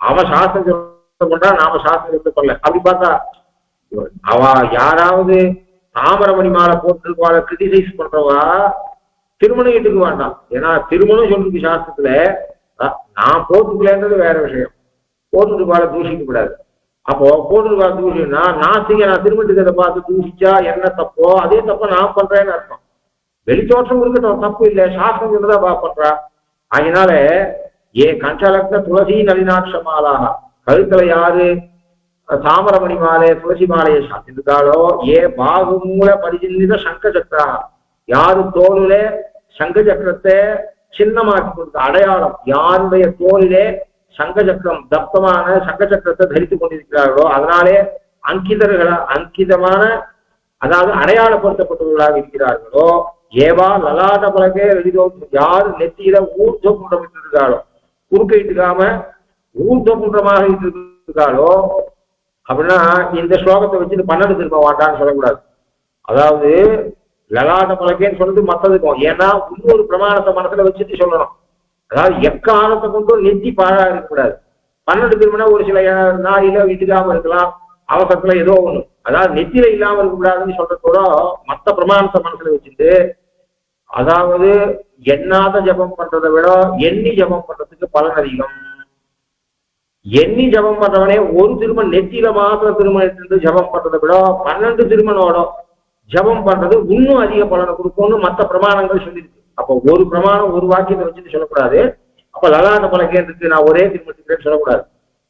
அவன் சாஸ்திரம் பண்றான், நாம சாஸ்திரம் பண்ணல அப்படி பார்த்தா அவ யாராவது தாமரமணி மாலை போட்டுருக்குவாள கிரிட்டிசைஸ் பண்றவா திருமணம் வீட்டுக்கு வேண்டாம். ஏன்னா திருமணம் சொல்லிருக்கு சாஸ்திரத்துல, நான் போட்டுக்கலன்றது வேற விஷயம். போட்டுருக்குவாள தூஷிக்க கூடாது. அப்போ போட்டுருக்குவாள தூஷினா நான் திருமணத்துக்கு அதை பார்த்து தூஷிச்சா என்ன தப்போ அதே தப்ப நான் பண்றேன்னு அர்த்தம். வெளித்தோற்றம் இருக்கட்டும், தப்பு இல்லை, சாஸ்திரம் தான் பண்றா. அதனால ஏ கண்டலக்ன துளசி நளினாட்ச மாலாக, கழுத்துல யாரு தாமரமணி மாலை துளசி மாலையை சாத்திருக்காளோ, ஏ பாகு மூல பரிசிந்தித சங்க சக்கரா, யாரு தோளிலே சங்க சக்கரத்தை சின்னமாக்கி கொடுத்த அடையாளம், யாருடைய தோளிலே சங்க சக்கரம் தப்தமான சங்க சக்கரத்தை தரித்துக் கொண்டிருக்கிறார்களோ அதனாலே அங்கிதமான அதாவது அடையாளப்படுத்தப்பட்டவர்களாக இருக்கிறார்களோ, ஏவா லலாட்ட பலகே வெளிதோ, யாரு நெத்தியில ஊர்ஜ குன்றம் இருக்காளோ, குறுக்க இட்டுக்காம ஊர்ஜ குன்றமாக இருக்காளோ அப்படின்னா இந்த ஸ்லோகத்தை வச்சுட்டு 12 திரும்ப மாட்டான்னு சொல்லக்கூடாது. அதாவது லலாட்ட பலகேன்னு சொல்லிட்டு மத்ததுக்கும், ஏன்னா இன்னொரு பிரமாணத்தை மனசுல வச்சுட்டு சொல்லணும். அதாவது எக்காலத்தை கொண்டு நெத்தி பாழா இருக்கக்கூடாது. 12 திரும்பினா ஒரு சில நாளில வீட்டுக்காம இருக்கலாம், அவசரத்துல ஏதோ ஒண்ணு, அதாவது நெத்தியில இல்லாம இருக்கக்கூடாதுன்னு சொல்றதோட மத்த பிரமாணத்தை மனசுல வச்சுட்டு, அதாவது எண்ணாத ஜபம் பண்றதை விட எண்ணி ஜபம் பண்றதுக்கு பலன் அதிகம். எண்ணி ஜபம் பண்றவனே ஒரு திருமணம் நெத்தியில மாத்திரம் திருமணம் ஜபம் பண்றதை விட 12 திருமணோட ஜபம் பண்றது இன்னும் அதிக பலனை கொடுக்கும்னு மற்ற பிரமாணங்கள் சொல்லியிருக்கு. அப்போ ஒரு பிரமாணம் ஒரு வாக்கியத்தை வச்சுட்டு சொல்லக்கூடாது. அப்ப லலாட்ட பலகேன்றதுக்கு நான் ஒரே திருமணத்துக்கு சொல்லக்கூடாது.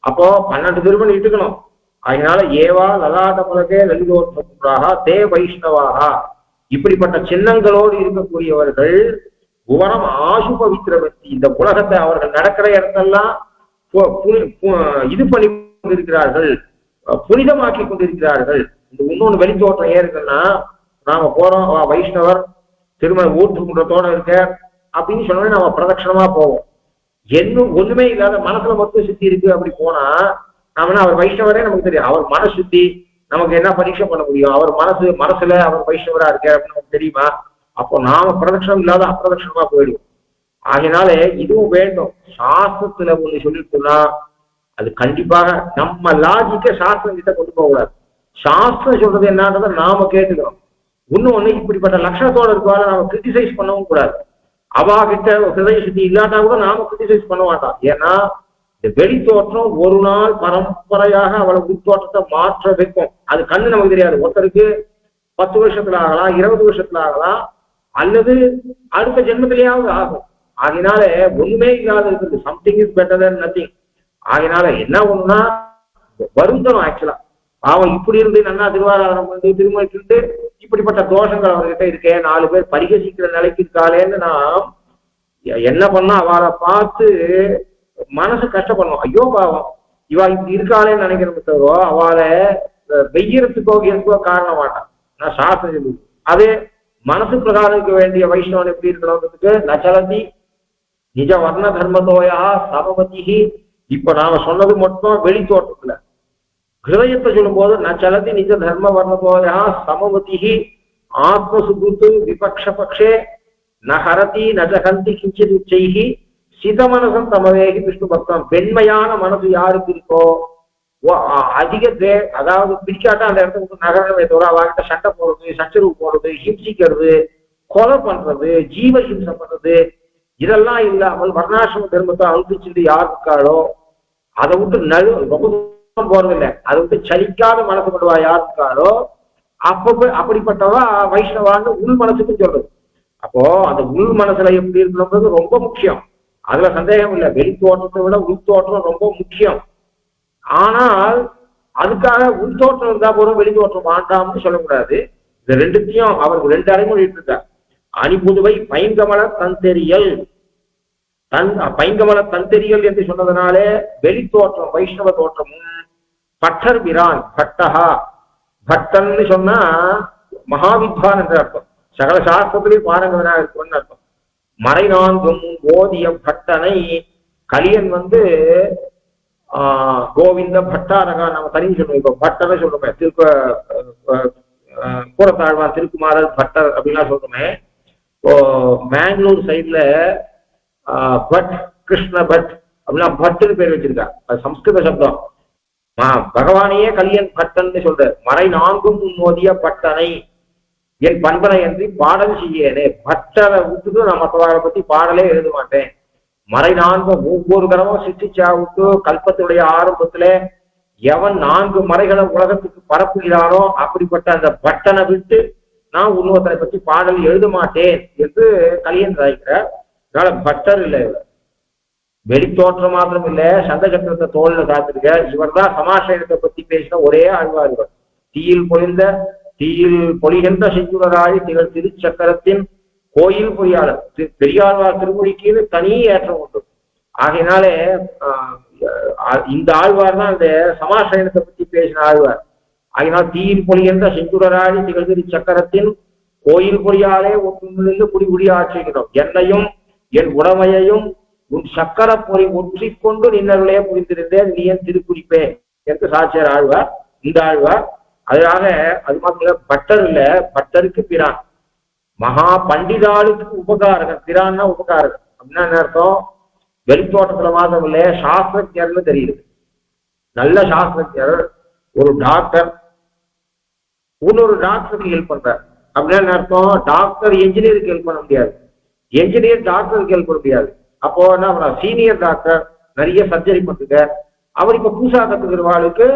அப்போ 12 திருமணம் இட்டுக்கணும். அதனால ஏவா லலாட்ட பலகே லலிதோத்வராக தே வைஷ்ணவாக, இப்படிப்பட்ட சின்னங்களோடு இருக்கக்கூடியவர்கள் புவனம் ஆசு பவித்ரவந்தி, இந்த உலகத்தை அவர்கள் நடக்கிற இடத்தெல்லாம் இது பண்ணி கொண்டிருக்கிறார்கள், புனிதமாக்கி கொண்டிருக்கிறார்கள். இந்த இன்னொன்று வெளித்தோற்றம் ஏன் இருக்குன்னா, நாம போறோம் வைஷ்ணவர் திருமண ஊற்றுக்குன்றத்தோட இருக்க அப்படின்னு சொன்னோடனே நம்ம பிரதட்சணமா போவோம். இன்னும் ஒண்ணுமே இல்லாத மனசுல மட்டும் சுத்தி இருக்கு அப்படி போனா நாம அவர் வைஷ்ணவரே நமக்கு தெரியும். அவர் மனசு சுத்தி நமக்கு என்ன பரீட்சை பண்ண முடியும்? அவர் மனசுல அவர் வைஷ்ணவரா இருக்க அப்படின்னு நமக்கு தெரியுமா? அப்போ நாம பிரதட்சணம் இல்லாத அப்பிரதட்சணமா போயிடுவோம். ஆகினால இதுவும் வேண்டும். சாஸ்திரத்துல ஒண்ணு சொல்லிட்டுனா அது கண்டிப்பாக நம்ம லாஜிக்க சாஸ்திரம் கிட்ட கொண்டு போக கூடாது. சாஸ்திரம் சொல்றது என்னன்றதை நாம கேட்டுக்கிறோம். இன்னொன்னு இப்படிப்பட்ட லட்சணத்தோட இருக்கவால நாம கிரிட்டிசைஸ் பண்ணவும் கூடாது. அவா கிட்ட ஹிருதய சுத்தி இல்லாட்டா கூட நாம கிரிட்டிசைஸ் பண்ண மாட்டோம். ஏன்னா இந்த வெளி தோற்றம் ஒரு நாள் பரம்பரையாக அவளை உள்தோற்றத்தை மாற்ற வைக்கும். அது கண்ணு நமக்கு தெரியாது. ஒருத்தருக்கு 10 வருஷத்துல ஆகலாம், 20 வருஷத்துல ஆகலாம், அல்லது அடுத்த ஜென்மத்திலேயாவது ஆகும். ஆகினால ஒண்ணுமே இல்லாத இருக்குது. Something is better then nothing. ஆகினால என்ன ஒண்ணுன்னா வருந்தணும். ஆக்சுவலா அவன் இப்படி இருந்து நல்லா திருவாராதனம் வந்து திருமணிட்டு இப்படிப்பட்ட தோஷங்கள் அவர்கிட்ட இருக்கே, 4 பேர் பரிகசிக்கிற நிலைக்கு இருக்காளேன்னு நான் என்ன பண்ணா அவளை பார்த்து மனசு கஷ்டப்படணும். ஐயோ பாவம் இவா இப்படி இருக்காளேன்னு நினைக்கிறோம். தவிர அவளை வெய்யறதுக்கோ எனக்கோ காரணம் மாட்டான். நான் சாஸ்திரம் சொல்லி அதே மனசு பிரகாரம் இருக்க வேண்டிய வைஷ்ணவன் எப்படி இருக்கணும்ன்றதுக்கு நச்சலதி நிஜ வர்ண தர்மதோயா சமவதி. இப்ப நாம சொன்னது மட்டும் வெளி தோற்றத்துல. ஹிருதயத்தை சொல்லும் போது நச்சலதி நிஜ தர்ம வர்ணதோயா சமவதி ஆத்மசுகுத்து விபக்ஷ பக்ஷே நஹரதி நஜகந்தி கிஞ்சித் உச்சைகி சிதமனசம் தமவேகி விஷ்ணு பக்தம். வெண்மையான மனசு யாருக்கு இருக்கோ அதிக அதாவது பிடிக்காட்டா அந்த இடத்துக்கு நகரமே தவிர அவங்கிட்ட சண்டை போடுறது, சச்சரவு போடுறது, ஹிம்சிக்கிறது, கொலை பண்றது, ஜீவ ஹிம்சை பண்றது, இதெல்லாம் இல்லாமல் வர்ணாசிரம தர்மத்தை அனுப்பிச்சுட்டு யார் இருக்காளோ அதை விட்டு ரொம்ப தூரம் போறதில்லை, அதை விட்டு சலிக்காத மனசு பண்ணுவா யார் இருக்காளோ அப்ப அப்படிப்பட்டவா வைஷ்ணவான்னு உள் மனசுக்கும் சொல்றது. அப்போ அந்த உள் மனசுல எப்படி இருக்கணும்ன்றது ரொம்ப முக்கியம். அதுல சந்தேகம் இல்லை. வெளி தோற்றத்தை விட உள் தோற்றம் ரொம்ப முக்கியம். ஆனால் அதுக்காக உள் தோற்றம் இருந்தா போதும் வெளி தோற்றம் வேண்டாம்னு சொல்லக்கூடாது. இந்த ரெண்டுத்தையும் அவருக்கு 2 அடைமொழி இருக்கார். அணிபுதுவை பைங்கமல தந்தெரியல். பைங்கமல தந்தெரியல் என்று சொன்னதுனாலே வெளி தோற்றம் வைஷ்ணவ தோற்றமும் பட்டர் விரான் பட்டஹா பட்டன்னு சொன்னா மகாவித்வான் என்று அர்த்தம். சகல சாஸ்திரத்திலேயும் பாரங்கவனா இருக்கும்னு அர்த்தம். மறைநான்கும் ஓதிய பட்டனை கலியன் கோவிந்த பட்டாரகா நம்ம தனி சொல்லுவோம். இப்போ பட்டனை சொல்றோமே, கூறத்தாழ்வார் திருக்குமாரர் பட்டர் அப்படின்லாம் சொல்றோமே. இப்போ மேங்களூர் சைட்ல பட் கிருஷ்ண பட் அப்படின்னா பட்டுன்னு பேர் வச்சிருக்கா. அது சம்ஸ்கிருத சப்தம். பகவானையே கலியன் பட்டன்னு சொல்ற. மறை 4ம் ஓதிய பட்டனை என் பண்பனை என்று பாடல் செய்யனே. பட்டரை விட்டுட்டு நான் மற்றவர்களை பத்தி பாடலே எழுத மாட்டேன். மறை 4 ஒவ்வொரு தரமும் சிருஷ்டிச்சா விட்டு கல்பத்துடைய ஆரம்பத்துல எவன் 4 மறைகளை உலகத்துக்கு பரப்புகிறானோ அப்படிப்பட்ட அந்த பட்டனை விட்டு நான் இன்னொருத்தனை பத்தி பாடல் எழுத மாட்டேன் என்று கலியன் சாய்க்கிறார். அதனால பட்டர் இல்லை, வெளித்தோற்றம் மாத்திரம் இல்லை, சந்த சக்கரத்தை தோல்ல சாத்திருக்க. இவர் தான் சமாசயனத்தை பத்தி பேசின ஒரே ஆழ்வார். இவர் தீயில் பொலிகின்ற செஞ்சுடராழி திகழ் திருச்சக்கரத்தின் கோயில் பொறியாளர். பெரியாழ்வார் திருமொழிக்கு தனி ஏற்றம் உண்டு. ஆகையினாலே இந்த ஆழ்வார் தான் இந்த சமாசயனத்தை பத்தி பேசின ஆழ்வார். ஆகினால் தீயில் பொலிகின்ற செஞ்சுடராழி திகழ் திருச்சக்கரத்தின் கோயில் பொறியாலே ஒன்று குடி ஆட்சிக்கிறோம். என்னையும் என் உடமையையும் உன் சக்கர பொறி ஒற்றிக்கொண்டு நின்னர்களே புரிந்திருந்தேன் நீ என் திருக்குறிப்பே என்று சாட்சியர் ஆழ்வார் இந்த ஆழ்வார். அதனால அது மாத்திரம் பட்டர் இல்ல, பட்டருக்கு பிரான். மகா பண்டிதாளுக்கு உபகாரகன். பிரான்னா உபகாரகன் அப்படின்னா என்ன அர்த்தம்? வெளித்தோட்டத்துல மாத்திரம் இல்ல, சாஸ்திரஜர்னு தெரியுது. நல்ல சாஸ்திரஜர் ஒரு டாக்டர் இன்னொரு டாக்டருக்கு ஹெல்ப் பண்றார் அப்படின்னா என்ன அர்த்தம்? டாக்டர் என்ஜினியருக்கு ஹெல்ப் பண்ண முடியாது, என்ஜினியர் டாக்டருக்கு ஹெல்ப் பண்ண முடியாது. அப்போ என்ன பண்ண, சீனியர் டாக்டர் நிறைய சர்ஜரி பண்ணுங்க, அவர் இப்ப புதுசா கத்துக்கிறவாளுக்கு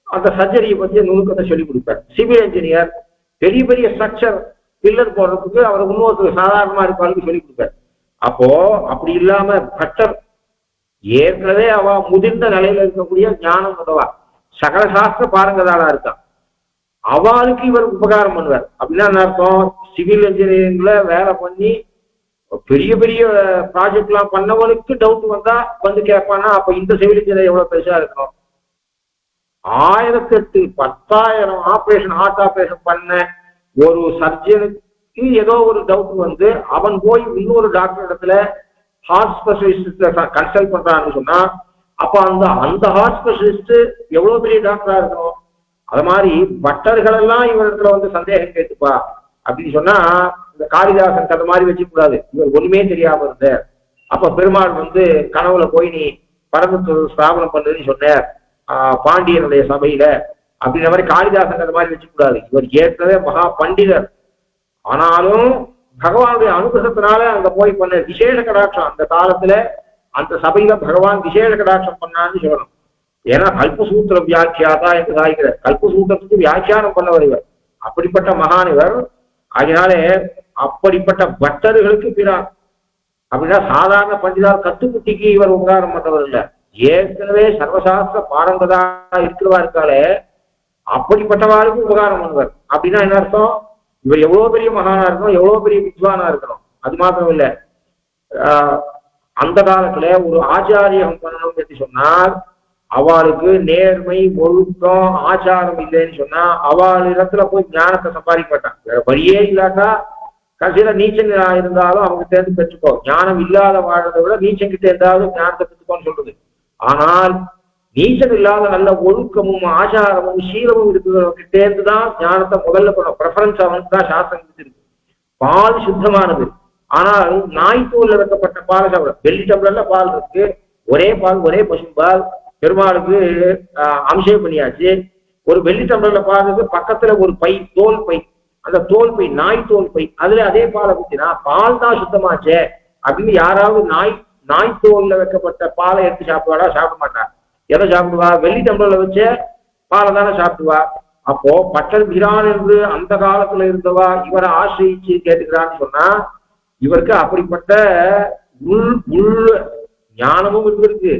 அந்த சர்ஜரியை பற்றி நுணுக்கத்தை சொல்லிக் கொடுப்பார். சிவில் இன்ஜினியர் பெரிய பெரிய ஸ்ட்ரக்சர் பில்லர் போடுறதுக்கு அவர் இன்னொருத்தர் சாதாரணமா இருப்பாளுக்கு சொல்லிக் கொடுப்பார். அப்போ அப்படி இல்லாம பட்டர் ஏற்கனவே அவ முதிர்ந்த நிலையில இருக்கக்கூடிய ஞானம் உதவா சகல சாஸ்திர பாருங்கதாளா இருக்கான். அவளுக்கு இவர் உபகாரம் பண்ணுவார். அப்படின்னா என்ன அர்த்தம்? சிவில் இன்ஜினியரிங்ல வேலை பண்ணி பெரிய பெரிய ப்ராஜெக்ட் எல்லாம் பண்ணவனுக்கு டவுட் வந்தா கேட்பானா, அப்ப இந்த சிவில் இன்ஜினியர் எவ்வளவு பெருசா இருக்கணும். 1008 10,000 ஆபரேஷன், ஹார்ட் ஆபரேஷன் பண்ண ஒரு சர்ஜனுக்கு ஏதோ ஒரு டவுட் வந்து அவன் போய் இன்னொரு டாக்டர் இடத்துல ஹார்ட் ஸ்பெஷலிஸ்ட் கன்சல்ட் பண்றான்னு சொன்னா அப்ப அந்த ஹார்ட் ஸ்பெஷலிஸ்ட் எவ்வளவு பெரிய டாக்டரா இருக்கணும். அது மாதிரி பட்டர்கள் எல்லாம் இவரிடத்துல வந்து சந்தேகம் கேட்டுப்பா அப்படின்னு சொன்னா இந்த காளிதாசன் கதை மாதிரி வச்சுக்க கூடாது. இவர் ஒண்ணுமே தெரியாம இருந்த அப்ப பெருமாள் வந்து கனவுல போய் நீ பரமத்து ஸ்தாபனம் பண்ணுன்னு சொன்னார் பாண்டியனுடைய சபையில அப்படின்ற மாதிரி காளிதாசன் கதை மாதிரி வச்சுக்க கூடாது. இவர் ஏற்கனவே மகா பண்டிதர். ஆனாலும் பகவானுடைய அனுகிரகத்தினால அங்க போய் பண்ண விசேஷ கடாட்சம் அந்த காலத்துல அந்த சபையில பகவான் விசேஷ கடாட்சம் பண்ணான்னு சொல்லணும். ஏன்னா கல்பசூத்திர வியாக்கியாதா என்று சாய்கிற கல்பசூத்திரத்துக்கு வியாக்கியானம் பண்ணவர் இவர். அப்படிப்பட்ட மகான் இவர். அதனாலே அப்படிப்பட்ட பக்தர்களுக்கு பிறார். அப்படின்னா சாதாரண பண்டிதார் கத்துக்குட்டிக்கு இவர் உபகாரம் பண்றவர் இல்லை. ஏற்கனவே சர்வசாஸ்திர பாரம்பதா இருக்கிறவா இருக்காலே அப்படிப்பட்டவாருக்கு உபகாரம் பண்ணுவார். அப்படின்னா என்ன அர்த்தம்? இவர் எவ்வளவு பெரிய மகானா இருக்கணும், எவ்வளவு பெரிய வித்வானா இருக்கணும். அது மாத்திரம் இல்லை, அந்த காலத்துல ஒரு ஆச்சாரியம் பண்ணணும் என்று சொன்னால் அவளுக்கு நேர்மை ஒழுக்கம் ஆச்சாரம் இல்லைன்னு சொன்னா அவள் இடத்துல போய் ஞானத்தை சம்பாதிக்க மாட்டான். வழியே இல்லாட்டா கடைசியில நீச்சல் இருந்தாலும் அவங்க தேர்ந்து பெற்றுக்கோ. ஞானம் இல்லாத வாழ்றதை விட நீச்சல் கிட்ட இருந்தாலும் ஞானத்தை பெற்றுக்கோன்னு சொல்றது. ஆனால் நீச்சல் இல்லாத நல்ல ஒழுக்கமும் ஆச்சாரமும் சீலமும் இருக்கிறவங்க தேர்ந்துதான் ஞானத்தை முதல்ல பண்ணணும். ப்ரெஃபரன்ஸ் அவனுக்கு தான் சாஸ்திரம் கொடுத்துருக்கு. பால் சுத்தமானது. ஆனால் நாய்த்தூள்ல வைக்கப்பட்ட பால் சாப்பிட வெள்ளி டம்ளர்ல பால் இருக்கு, ஒரே பால் ஒரே பசும்பால் பெருமாளுக்கு அபிஷேகம் பண்ணியாச்சு. ஒரு வெள்ளி டம்ளர்ல பால் இருக்கு, பக்கத்துல ஒரு பை தோல் பை, அந்த தோல் பை நாய் தோல் பை, அதுல அதே பாலை ஊற்றினா பால் தான் சுத்தமாச்சே அப்படின்னு யாராவது நாய் தோல்ல வைக்கப்பட்ட பாலை எடுத்து சாப்பிடுவாடா? சாப்பிட மாட்டார். எதை சாப்பிடுவா? வெள்ளி டம்ளர்ல வச்ச பாலை தானே சாப்பிடுவா. அப்போ பட்டல் பிரான் என்று அந்த காலத்துல இருந்தவா இவரை ஆசிரியிச்சு கேட்டுக்கிறான்னு சொன்னா இவருக்கு அப்படிப்பட்ட உள் ஞானமும் இருந்திருக்கு,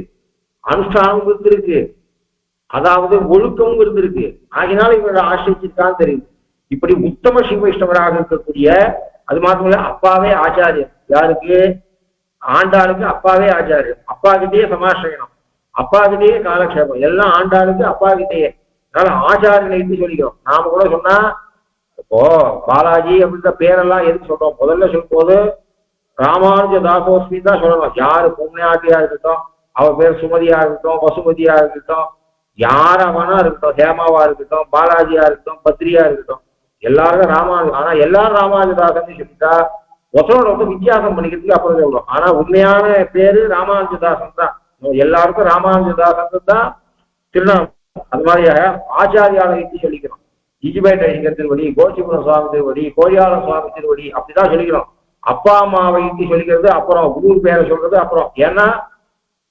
அனுஷ்டானமும் இருந்திருக்கு, அதாவது ஒழுக்கமும் இருந்திருக்கு. ஆகினால இவரை ஆசிரிச்சிருக்கான்னு தெரியுது. இப்படி உத்தம சிவைஷ்ணவராக இருக்கக்கூடிய, அது மாத்திரமல்ல அப்பாவே ஆச்சாரியர். யாருக்கு? ஆண்டாளுக்கு அப்பாவே ஆச்சாரியர். அப்பா கிட்டேயே சமாசிரயணம், அப்பா கிட்டேயே காலக்ஷேபம், எல்லாம் ஆண்டாளுக்கு அப்பா கிட்டேயே. அதனால ஆச்சாரியனை இட்டு சொல்லிக்கிறோம். நாம கூட சொன்னா இப்போ பாலாஜி அப்படின்ற பேரெல்லாம் எதுக்கு சொல்றோம்? முதல்ல சொல்லும் போது ராமானுஜ தாசோஸ்மின்னு தான் சொல்லணும். யாரு பொம்மையாட்டியா இருக்கட்டும், அவ பேர் சுமதியா இருக்கட்டும், வசுமதியா இருக்கட்டும், யாரவனா இருக்கட்டும், ஹேமாவா இருக்கட்டும், பாலாஜியா இருக்கட்டும், பத்ரியா இருக்கட்டும், எல்லாருக்கும் ராமானு. ஆனா எல்லாரும் ராமானுஜதாசன் சொல்லிட்டா ஒசரோட வந்து வித்தியாசம் பண்ணிக்கிறதுக்கு அப்புறம் சொல்றோம். ஆனா உண்மையான பேரு ராமானுஜதாசன் தான். எல்லாருக்கும் ராமானுஜதாசன் தான் திருநாமம். அது மாதிரியாக ஆச்சாரியாலயத்தை சொல்லிக்கிறோம். இஜிபேட்டர் திருவடி, கோச்சிபுரம் சுவாமி திருவடி, கோழியாளம் சுவாமி திருவடி அப்படிதான் சொல்லிக்கிறோம். அப்பா அம்மாவை சொல்லிக்கிறது அப்புறம், ஊர் பேரை சொல்றது அப்புறம். ஏன்னா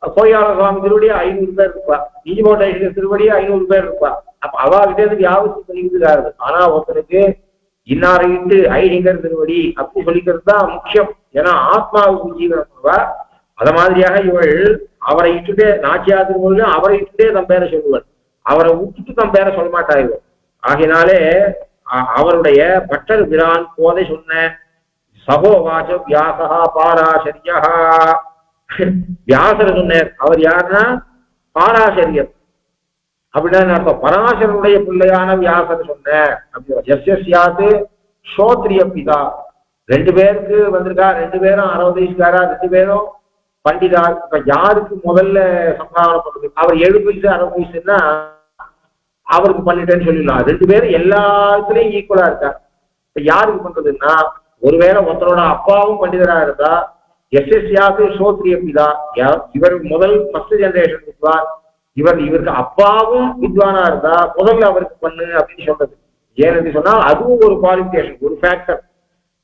கோழியாளர் சுவாமி திருவடி 500 பேர் இருப்பா, இஜிபேட்டர் திருவடி 500 பேர் இருப்பா. அப்ப அவாகிட்டே யாபத்து சொல்லிக்கிறது. ஆனா ஒருத்தனுக்கு இன்னாரையிட்டு ஐடிங்கர் திருவடி அப்படி சொல்லிக்கிறது தான் முக்கியம். ஏன்னா ஆத்மாவுக்கு ஜீவனவா. அத மாதிரியாக இவள் அவரை இட்டுட்டே நாச்சியா திருமொழி அவரை இட்டுட்டே தம் பேரை சொல்லுவாள். அவரை விட்டுட்டு தம் பேரை சொல்ல மாட்டா இவள். ஆகினாலே அவருடைய பட்டர் பிரான் போதை சொன்ன சகோவாச்ச வியாசா பாராசரியா. வியாசர் சொன்னார். அவர் யாருன்னா பாராசரியர். அப்படின்னா அப்ப பராசரனுடைய பிள்ளையான வியாசர் சொன்னார். எஸ்யாத்து ஸ்ரோத்ரிய பிதா. 2 பேருக்கு வந்திருக்கா, 2 பேரும் 60 வயசுக்காரா, 2 பேரும் பண்டிதா. இப்ப யாருக்கு முதல்ல சம்பாவனை பண்ணுது? அவர் 7 வயசு 60 வயசுன்னா அவருக்கு பண்ணிட்டேன்னு சொல்லிடலாம். 2 பேரும் எல்லாத்துலயும் ஈக்குவலா இருக்கா. இப்ப யாருக்கு பண்றதுன்னா, ஒருவேளை ஒருத்தரோட அப்பாவும் பண்டிதரா இருந்தா எஸ்யாத்து ஸ்ரோத்ரிய பிதா. இவர் முதல் ஃபர்ஸ்ட் ஜெனரேஷன் வித்வான், இவருக்கு அப்பாவும் வித்வானா இருந்தா முதல்ல அவருக்கு பண்ணு அப்படின்னு சொல்றது. ஏன்னு சொன்னா அதுவும் ஒரு குவாலிபிகேஷன், ஒரு ஃபேக்டர்.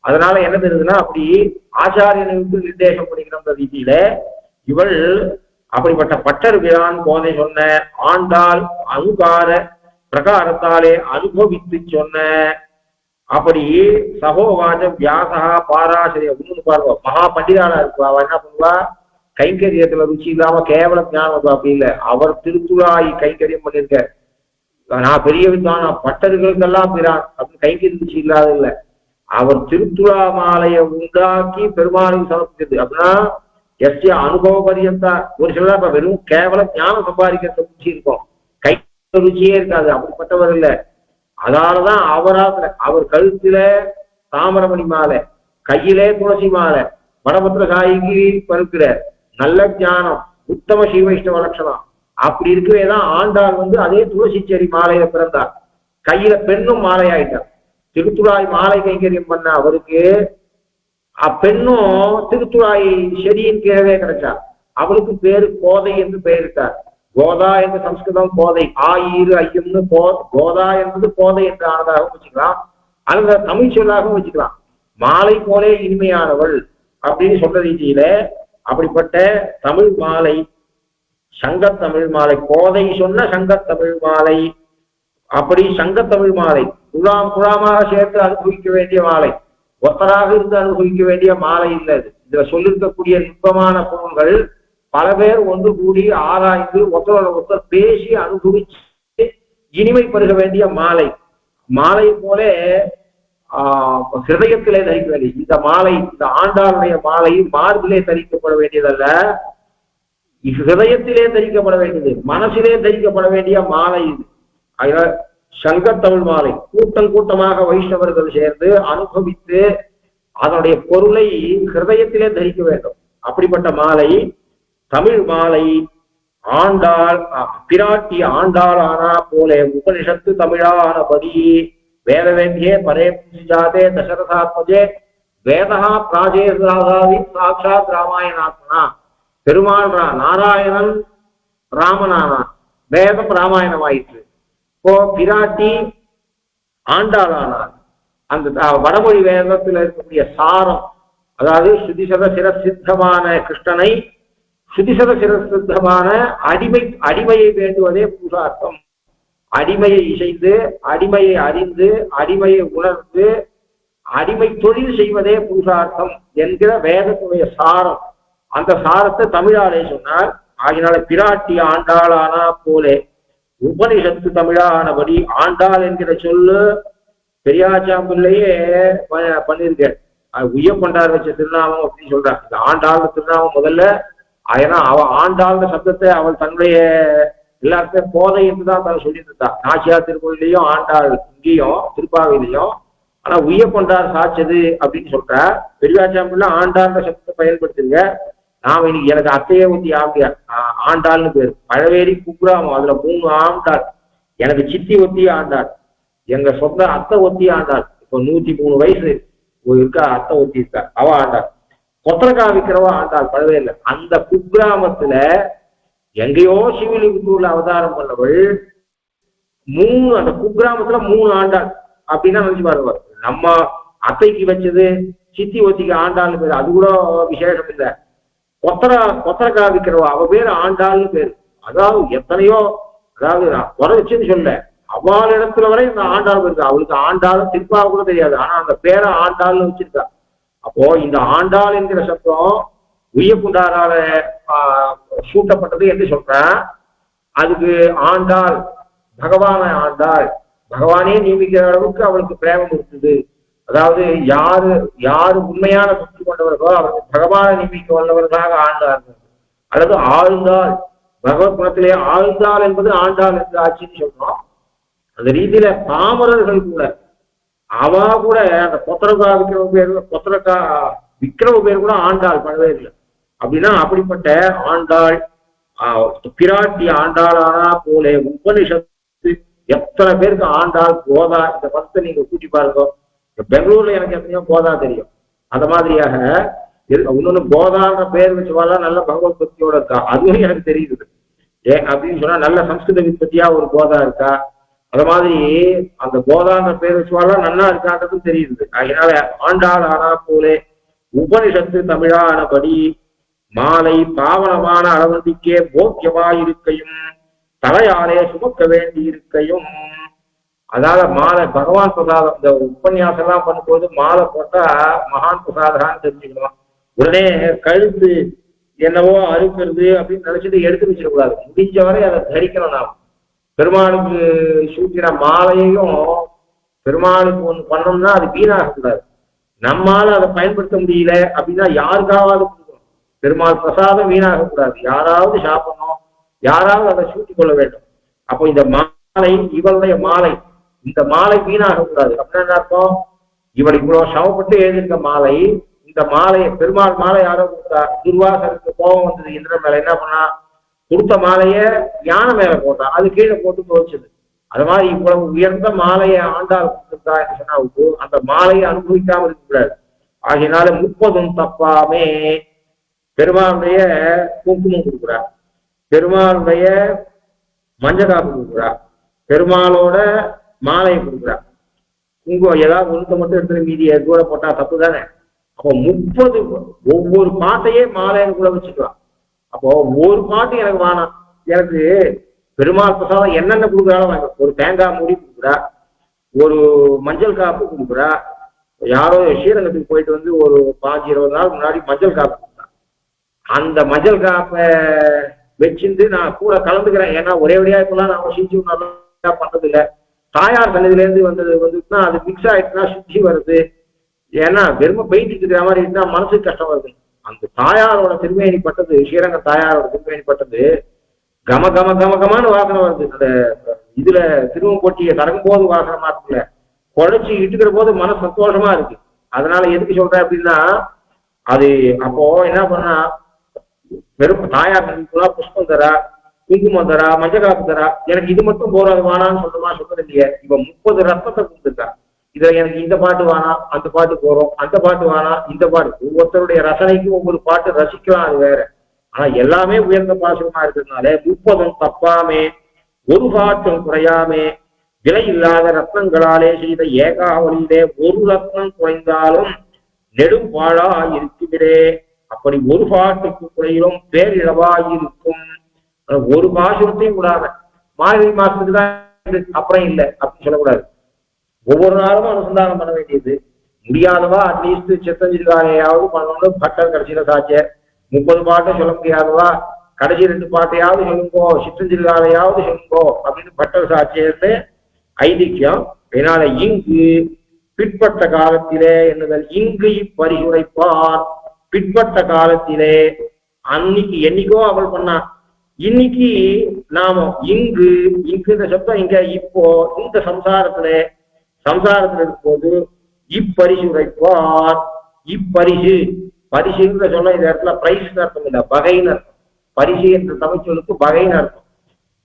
அதனால என்ன தெரியுதுன்னா, அப்படி ஆச்சாரியனுக்கு நிர்தேசம் பண்ணிக்கிற ரீதியில இவள் அப்படிப்பட்ட பட்டர் பிரான் போதை சொன்ன ஆண்டாள் அனுகார பிரகாரத்தாலே அனுபவித்து சொன்ன. அப்படி சகோவாச்ச வியாசா பாராசரிய. ஒண்ணு பாருவா, மகா பண்டிதாளா இருக்குவா. அவ என்ன பண்ணுவா? கைங்கரியத்துல ருச்சி இல்லாம கேவல ஞானம் அப்படி இல்லை. அவர் திருத்துழாய் கைங்கரியம் பண்ணிருக்க. நான் பெரிய வித்வான், பட்டர்களுக்கெல்லாம் பிரான் அப்படின்னு கைங்கரிய ருச்சி இல்லாத இல்லை. அவர் திருத்துழா மாலையை உண்டாக்கி பெருமாளுக்கு சமர்ப்பிச்சது. அப்படின்னா எஸ்ய அனுபவ பரியந்தா. ஒரு சிலர் இப்ப வெறும் கேவல ஞானம் சம்பாதிக்கிறத ருச்சி இருக்கும், ருச்சியே இருக்காது. அப்படிப்பட்டவர் இல்லை. அதனாலதான் அவர் கழுத்துல தாமரமணி மாலை, கையிலே துளசி மாலை, வடபத்திர சாயிக்கு பருக்கிற நல்ல ஞானம், உத்தம ஸ்ரீ வைஷ்ணவ லட்சணம். அப்படி இருக்கவேதான் ஆண்டாள் அதே துளசி செடி மாலையில பிறந்தார். கையில பெண்ணும் மாலை ஆயிட்டார். திருத்துழாய் மாலை கைங்கரியம் பண்ண அவருக்கு அப்பெண்ணும் திருத்துழாய் செடியின் கீழவே கிடைச்சார். அவளுக்கு பேரு கோதை என்று பெயரிட்டார். கோதா என்று சம்ஸ்கிருதம் கோதை, ஆயிரு ஐயம்னு கோதா என்பது கோதை என்று ஆனதாகவும் வச்சுக்கலாம், அல்லது தமிழ் சொல்லாகவும் வச்சுக்கலாம். மாலை போலே இனிமையானவள் அப்படின்னு சொல்ற ரீதியில அப்படிப்பட்ட தமிழ் மாலை, சங்கத்தமிழ் மாலை, கோதை சொன்ன சங்கத்தமிழ் மாலை, அப்படி சங்கத்தமிழ் மாலை குழாமாக சேர்த்து அனுபவிக்க வேண்டிய மாலை, ஒத்தராக இருந்து அனுபவிக்க வேண்டிய மாலை இல்லை. இதுல சொல்லிருக்கக்கூடிய நுட்பமான பொருள்கள் பல பேர் ஒன்று கூடி ஆராய்ந்து ஒத்தரோட ஒத்தர் பேசி அனுபவிச்சு இனிமை பெருக வேண்டிய மாலை. மாலை போல ஹிருதயத்திலே தரிக்க வேண்டிய இந்த மாலை, இந்த ஆண்டாளுடைய மாலை மார்பிலே தரிக்கப்பட வேண்டியதல்ல, ஹிருதயத்திலே தரிக்கப்பட வேண்டியது, மனசிலே தரிக்கப்பட வேண்டிய மாலை இது. அதனால சங்கத்தமிழ் மாலை கூட்டமாக வைஷ்ணவர்கள் சேர்ந்து அனுபவித்து அதனுடைய பொருளை ஹிருதயத்திலே தரிக்க வேண்டும். அப்படிப்பட்ட மாலை தமிழ் மாலை. ஆண்டாள் பிராட்டி ஆண்டாளானா போலே உபனிஷத்து தமிழானபடி வேதவேந்தியே பரே பூஜாதே தசரதாத்மஜே வேதா பிராஜேதாவி சாட்சாத் ராமாயணாத்மனா. பெருமாள் நாராயணன் ராமனானா, வேதம் ராமாயணமாயிற்று. இப்போ பிராட்டி ஆண்டாளானார். அந்த வடமொழி வேதத்தில் இருக்கக்கூடிய சாரம், அதாவது சுதிசத சிரசித்தமான கிருஷ்ணனை சுதிசத சிரசித்தமான அடிமையை வேண்டுவதே புருஷார்த்தம். அடிமையை இசைந்து, அடிமையை அறிந்து, அடிமையை உணர்ந்து, அடிமை தொழில் செய்வதே புருஷார்த்தம் என்கிற வேதத்துடைய சாரம். அந்த சாரத்தை தமிழாலே சொன்னார். ஆகினால பிராட்டி ஆண்டாளானா போலே உபனிஷத்து தமிழானபடி ஆண்டாள் என்கிற சொல்லு பெரியாச்சாம்பிள்ளையே பண்ணிருக்க. உய்யப்பண்டார் வச்ச திருநாமம் அப்படின்னு சொல்றான். இந்த ஆண்டாள் திருநாமம் முதல்ல. ஏன்னா ஆண்டாள் சப்தத்தை அவள் தன்னுடைய எல்லாருக்குமே போதை என்றுதான் தான் சொல்லிட்டு இருந்தா. நாச்சியார் திருக்கோயிலையும் ஆண்டாள், இங்கேயும் திருப்பாவையிலையும். ஆனா உய்யப்பண்டார் சாட்சது அப்படின்னு சொல்ற. பெரியாச்சாம்பிள்ள ஆண்டாள் சப்தத்தை பயன்படுத்துங்க. நாம இன்னைக்கு எனக்கு அத்தையே ஊத்தி ஆம்பியார் ஆண்டாள்னு பேரு. பழவேரி குக்கிராமம், அதுல 3 ஆண்டாள். எனக்கு சித்தி ஒத்தி ஆண்டாள், எங்க சொந்த அத்தை ஒத்தி ஆண்டாள். இப்போ 103 வயசு இருக்கா, அத்தை ஒத்தி இருக்கா, அவ ஆண்டாள். கொத்தரக்கா விற்கிறவ ஆண்டாள் பழவேல. அந்த குக்கிராமத்துல எங்கேயோ சிவிலிபுத்தூர்ல அவதாரம் பண்ணவள். அந்த குக்கிராமத்துல 3 ஆண்டாள் அப்படின்னா நினைச்சு பாருங்க. நம்ம அத்தைக்கு வச்சது சித்தி ஒத்திக்கு ஆண்டாள்னு பேரு, அது கூட விசேஷம் இல்லை. கொத்தரக்கா விற்கிறவா அவ பேரு ஆண்டாள்னு பேரு. அதாவது எத்தனையோ, அதாவது நான் குறை வச்சுன்னு சொல்ல, அவள் இடத்துல வரை இந்த ஆண்டாள் இருக்கு. அவளுக்கு ஆண்டாள் திருப்பாவை கூட தெரியாது, ஆனா அந்த பேரை ஆண்டாள்னு வச்சிருக்கா. அப்போ இந்த ஆண்டாள் என்கிற சப்தம் உய்யப்புண்டாரால சூட்டப்பட்டது என்று சொல்றேன். அதுக்கு ஆண்டாள் பகவான ஆண்டாள், பகவானே நியமிக்கிற அளவுக்கு அவளுக்கு பிரேமம் இருக்குது. அதாவது யாரு உண்மையான பக்தி கொண்டவர்களோ அவருக்கு பகவான நியமிக்க வல்லவர்களாக ஆண்டார்கள். அல்லது ஆழ்ந்தாள், பகவத் குணத்திலே ஆழ்ந்தாள் என்பது ஆண்டாள் என்று ஆட்சின்னு சொல்றோம். அந்த ரீதியில பாமரர்கள் கூட கூட அந்த கொத்தரக்கா விக்கிரவ பேர் கூட ஆண்டாள் பண்ணவே இல்லை. அப்படின்னா அப்படிப்பட்ட ஆண்டாள் பிராட்டி ஆண்டாளானா போலே உபனிஷத்து எத்தனை பேருக்கு ஆண்டாள் கோதா இந்த பதத்தை நீங்க கூட்டி பாருங்க. பெங்களூர்ல எனக்கு எத்தனையோ கோதா தெரியும். அந்த மாதிரியாக இன்னொன்னு கோதான்ற பேர் வச்சுவாளா நல்ல பகவத் பக்தியோட இருக்கா, அதுவும் எனக்கு தெரியுது. அப்படின்னு சொன்னா நல்ல சம்ஸ்கிருத விற்பத்தியா ஒரு கோதா இருக்கா, அந்த மாதிரி அந்த கோதான்ற பேர் வச்சுவாளா நல்லா இருக்கான்றதும் தெரியுது. அதனால ஆண்டாள் ஆனா போலே உபனிஷத்து தமிழானபடி மாலை பாவனமான அளவந்திக்கே போக்கியமாயிருக்கையும் தலையாலே சுமக்க வேண்டி இருக்கையும். அதாவது மாலை பகவான் பிரசாதம். இந்த உபன்யாசம் எல்லாம் பண்ணும்போது மாலை போட்டா மகான் பிரசாதான்னு தெரிஞ்சுக்கணும். உடனே கழுத்து என்னவோ அறுக்கிறது அப்படின்னு நினைச்சிட்டு எடுத்து வச்சிடக்கூடாது. முடிஞ்சவரை அதை தரிக்கணும். நாம் பெருமாளுக்கு சூட்டின மாலையையும் பெருமாளுக்கு ஒன்று பண்ணோம்னா அது வீணாகக்கூடாது. நம்மால அதை பயன்படுத்த முடியல அப்படின்னா யாருக்காவது கொடுக்கணும். பெருமாள் பிரசாதம் வீணாகக்கூடாது. யாராவது சாப்பிடணும், யாராவது அதை சூட்டி கொள்ள வேண்டும். அப்போ இந்த மாலை இவளுடைய மாலை, இந்த மாலை வீணாக கூடாது அப்படின்னு என்ன அர்த்தம்? இவள் இவ்வளவு சமப்பட்டு எழுதியிருக்க மாலை, இந்த மாலையை பெருமாள் மாலை யாரோ கொடுத்தா, துர்வாசனுக்கு கோபம் வந்தது இந்திரன் மேல, என்ன பண்ணா, கொடுத்த மாலைய யானை மேல போட்டா, அது கீழே போட்டு துவைச்சது. அது மாதிரி இவ்வளவு உயர்ந்த மாலையை ஆண்டாள் கொடுத்துருக்கா என்று சொன்னா அந்த மாலையை அனுபவிக்காமல் இருக்கக்கூடாது. ஆகையினால 30 தப்பாமே பெருமாளுடைய குங்குமம் கொடுக்குறார், பெருமாளுடைய மஞ்சக்காப்பு கொடுக்குறார், பெருமாளோட மாலையை கொடுக்குறார். குங்குமம் ஏதாவது ஒழுக்க மட்டும் எடுத்து மீதியை கூட போட்டா தப்பு தானே. அப்போ 30 ஒவ்வொரு பாட்டையே மாலைன்னு கூட வச்சுக்கலாம். அப்போ ஒரு பாட்டு எனக்கு வேணாம், எனக்கு பெருமாள் பிரசாதம் என்னென்ன கொடுக்குறாலும் வாங்க. ஒரு தேங்காய் மூடி கொடுக்குறா, ஒரு மஞ்சள் காப்பு கொடுக்குறா. யாரோ ஸ்ரீரங்கத்துக்கு போயிட்டு வந்து ஒரு 5-20 நாள் முன்னாடி மஞ்சள் காப்பு கொடுத்தா, அந்த மஞ்சள் காப்பை வச்சிருந்து நான் கூட கலந்துக்கிறேன். ஏன்னா ஒரே வழியா இப்பெல்லாம் நான் சிஞ்சு நல்லா பண்றது இல்லை. தாயார் சன்னதியிலேருந்து வந்துச்சுன்னா அது மிக்ஸ் ஆயிடுச்சுன்னா சுத்தி வருது. ஏன்னா வெறும பெயிண்டிட்டு இருக்கிற மாதிரி இருந்தா மனசுக்கு கஷ்டம் வருது. அந்த தாயாரோட திருமேனி பட்டது, ஸ்ரீரங்க தாயாரோட திருமேனி பட்டது கம கம கம கமான்னு வாசனை வருது. அந்த இதுல திருவம் போட்டியை தரங்கும் போது வாசனை மாற்றல, குழைச்சி இட்டுக்கிற போது மன சந்தோஷமா இருக்கு. அதனால எதுக்கு சொல்றேன் அப்படின்னா, அது அப்போ என்ன பண்ணா, வெறும் தாயார் புஷ்பம் தரா, குங்குமம் தரா, மஞ்சள் காப்பு தரா, எனக்கு இது மட்டும் போறது வானான்னு சொல்றது இல்லையே. இப்ப 30 ரத்தத்தை கொடுத்துருக்கா. இதுல எனக்கு இந்த பாட்டு வேணாம், அந்த பாட்டு போறோம், அந்த பாட்டு வேணாம், இந்த பாட்டு, ஒவ்வொருத்தருடைய ரசனைக்கும் ஒவ்வொரு பாட்டு ரசிக்கலாம், அது வேற. ஆனா எல்லாமே உயர்ந்த பாசமா இருக்கிறதுனால 30 தப்பாமே ஒரு பாட்டும் குறையாமே விலை இல்லாத ரத்னங்களாலே செய்த ஏகாவலியிலே ஒரு ரத்னம் குறைந்தாலும் நெடும் பாழா இருக்குமிடே. அப்படி ஒரு பாட்டுக்கு குறையிலும் பேரிழவாயிருக்கும். ஒரு பாசுரத்தையும் கூடாது, மார்கழி மாசத்துக்கு தான் அப்புறம் இல்லை அப்படின்னு சொல்லக்கூடாது. ஒவ்வொரு நாளும் அனுசந்தானம் பண்ண வேண்டியது. முடியாதவா அட்லீஸ்ட் சித்தஞ்சிருக்காரையாவது பண்ணணும். பட்டர் கடைசியில சாச்சர் 30 பாட்டும் சொல்ல முடியாதவா கடைசி 2 பாட்டையாவது சொல்லுங்கோ, சித்தஞ்சிருக்காரையாவது சொல்லுங்கோ அப்படின்னு பட்டர் சாட்சியர்னு ஐதிக்கியம். அதனால இங்கு பிற்பட்ட காலத்திலே என்னதல் இங்கு இப்பரிசுரைப்பார். பிற்பட்ட காலத்திலே அன்னைக்கு என்னைக்கோ அவள் பண்ணா, இன்னைக்கு நாம இங்கு இந்த சப்தம் இங்க இப்போ இந்த சம்சாரத்துல இருக்கும்போது இப்பரிசு உரைப்பார். இப்பரிசு பரிசுன்ற சொல்ல இந்த இடத்துல பிரைஸ் அர்த்தம் இல்லை, வகைன்னு அர்த்தம். பரிசு என்ற தமிழ் சொல்லுக்கு வகைன்னு அர்த்தம்.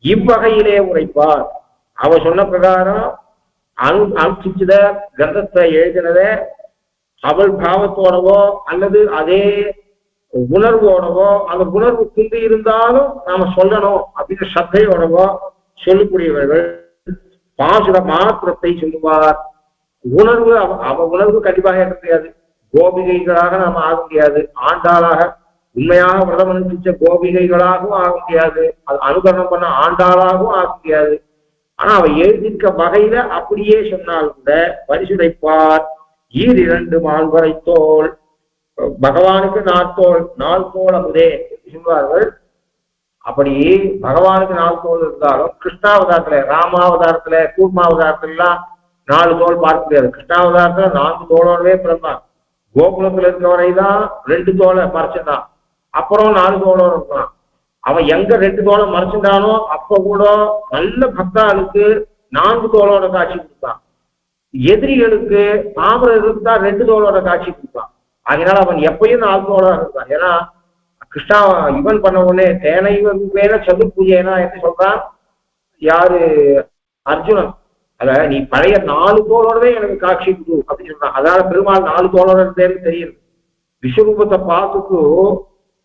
இவ்வகையிலே உரைப்பார். அவ சொன்ன பிரகாரம் அனுப்பிச்சுத கிரந்தத்தை எழுதினத அவள் பாவத்தோடவோ அல்லது அதே உணர்வோடவோ, அந்த உணர்வு குந்தி இருந்தாலும் நாம சொல்லணும் அப்படின்னு சத்தையோடவோ சொல்லக்கூடியவர்கள் பாசுர மாத்திரத்தை சொல்லுவார். உணர்வு அவ உணர்வு கண்டிப்பாக இருக்க முடியாது. கோபிகைகளாக நாம ஆக முடியாது, ஆண்டாளாக உண்மையாக விரதம் அனுப்பிச்ச கோபிகைகளாகவும் ஆக முடியாது, அது அனுகரணம் பண்ண ஆண்டாளாகவும் ஆக முடியாது. ஆனா அவ எழுதியிருக்க வகையில அப்படியே சொன்னால் கூட பரிசுரைப்பார். 2 மால்வரை தோல், பகவானுக்கு 4 தோல், 4 தோல் அமுதே சொல்வார்கள். அப்படி பகவானுக்கு 4 தோல் இருந்தாலும் கிருஷ்ணாவதாரத்துல, ராமாவதாரத்துல, கூர்மாவதாரத்துல எல்லாம் 4 தோல் பார்க்க முடியாது. கிருஷ்ணாவதாரத்துல 4 தோளோடவே பிறந்தான். கோகுலத்துல இருக்க வரைதான் 2 தோலை மறைச்சிருந்தான், அப்புறம் 4 தோளோட இருக்கான். அவன் எங்க 2 தோலை மறைச்சிருந்தானோ அப்ப கூட நல்ல பக்தாளுக்கு 4 தோளோட காட்சி கொடுத்தான். எதிரிகளுக்கு பாமரர்களுக்கு தான் 2 தோளோட காட்சி கொடுத்தான். அதனால அவன் எப்பயும் 4 தோளோட இருக்கான். ஏன்னா கிருஷ்ணா இவன் பண்ண உடனே தேனைவன் மேல சதுர் பூஜைனா என்ன சொல்றான், யாரு அர்ஜுனன். அத நீ பழைய 4 தோளோடவே எனக்கு காட்சி கொடு அப்படின்னு சொல்றான். அதனால பெருமாள் 4 தோளோட இருந்தேன்னு தெரியுது. விஸ்வரூபத்தை பார்த்துட்டு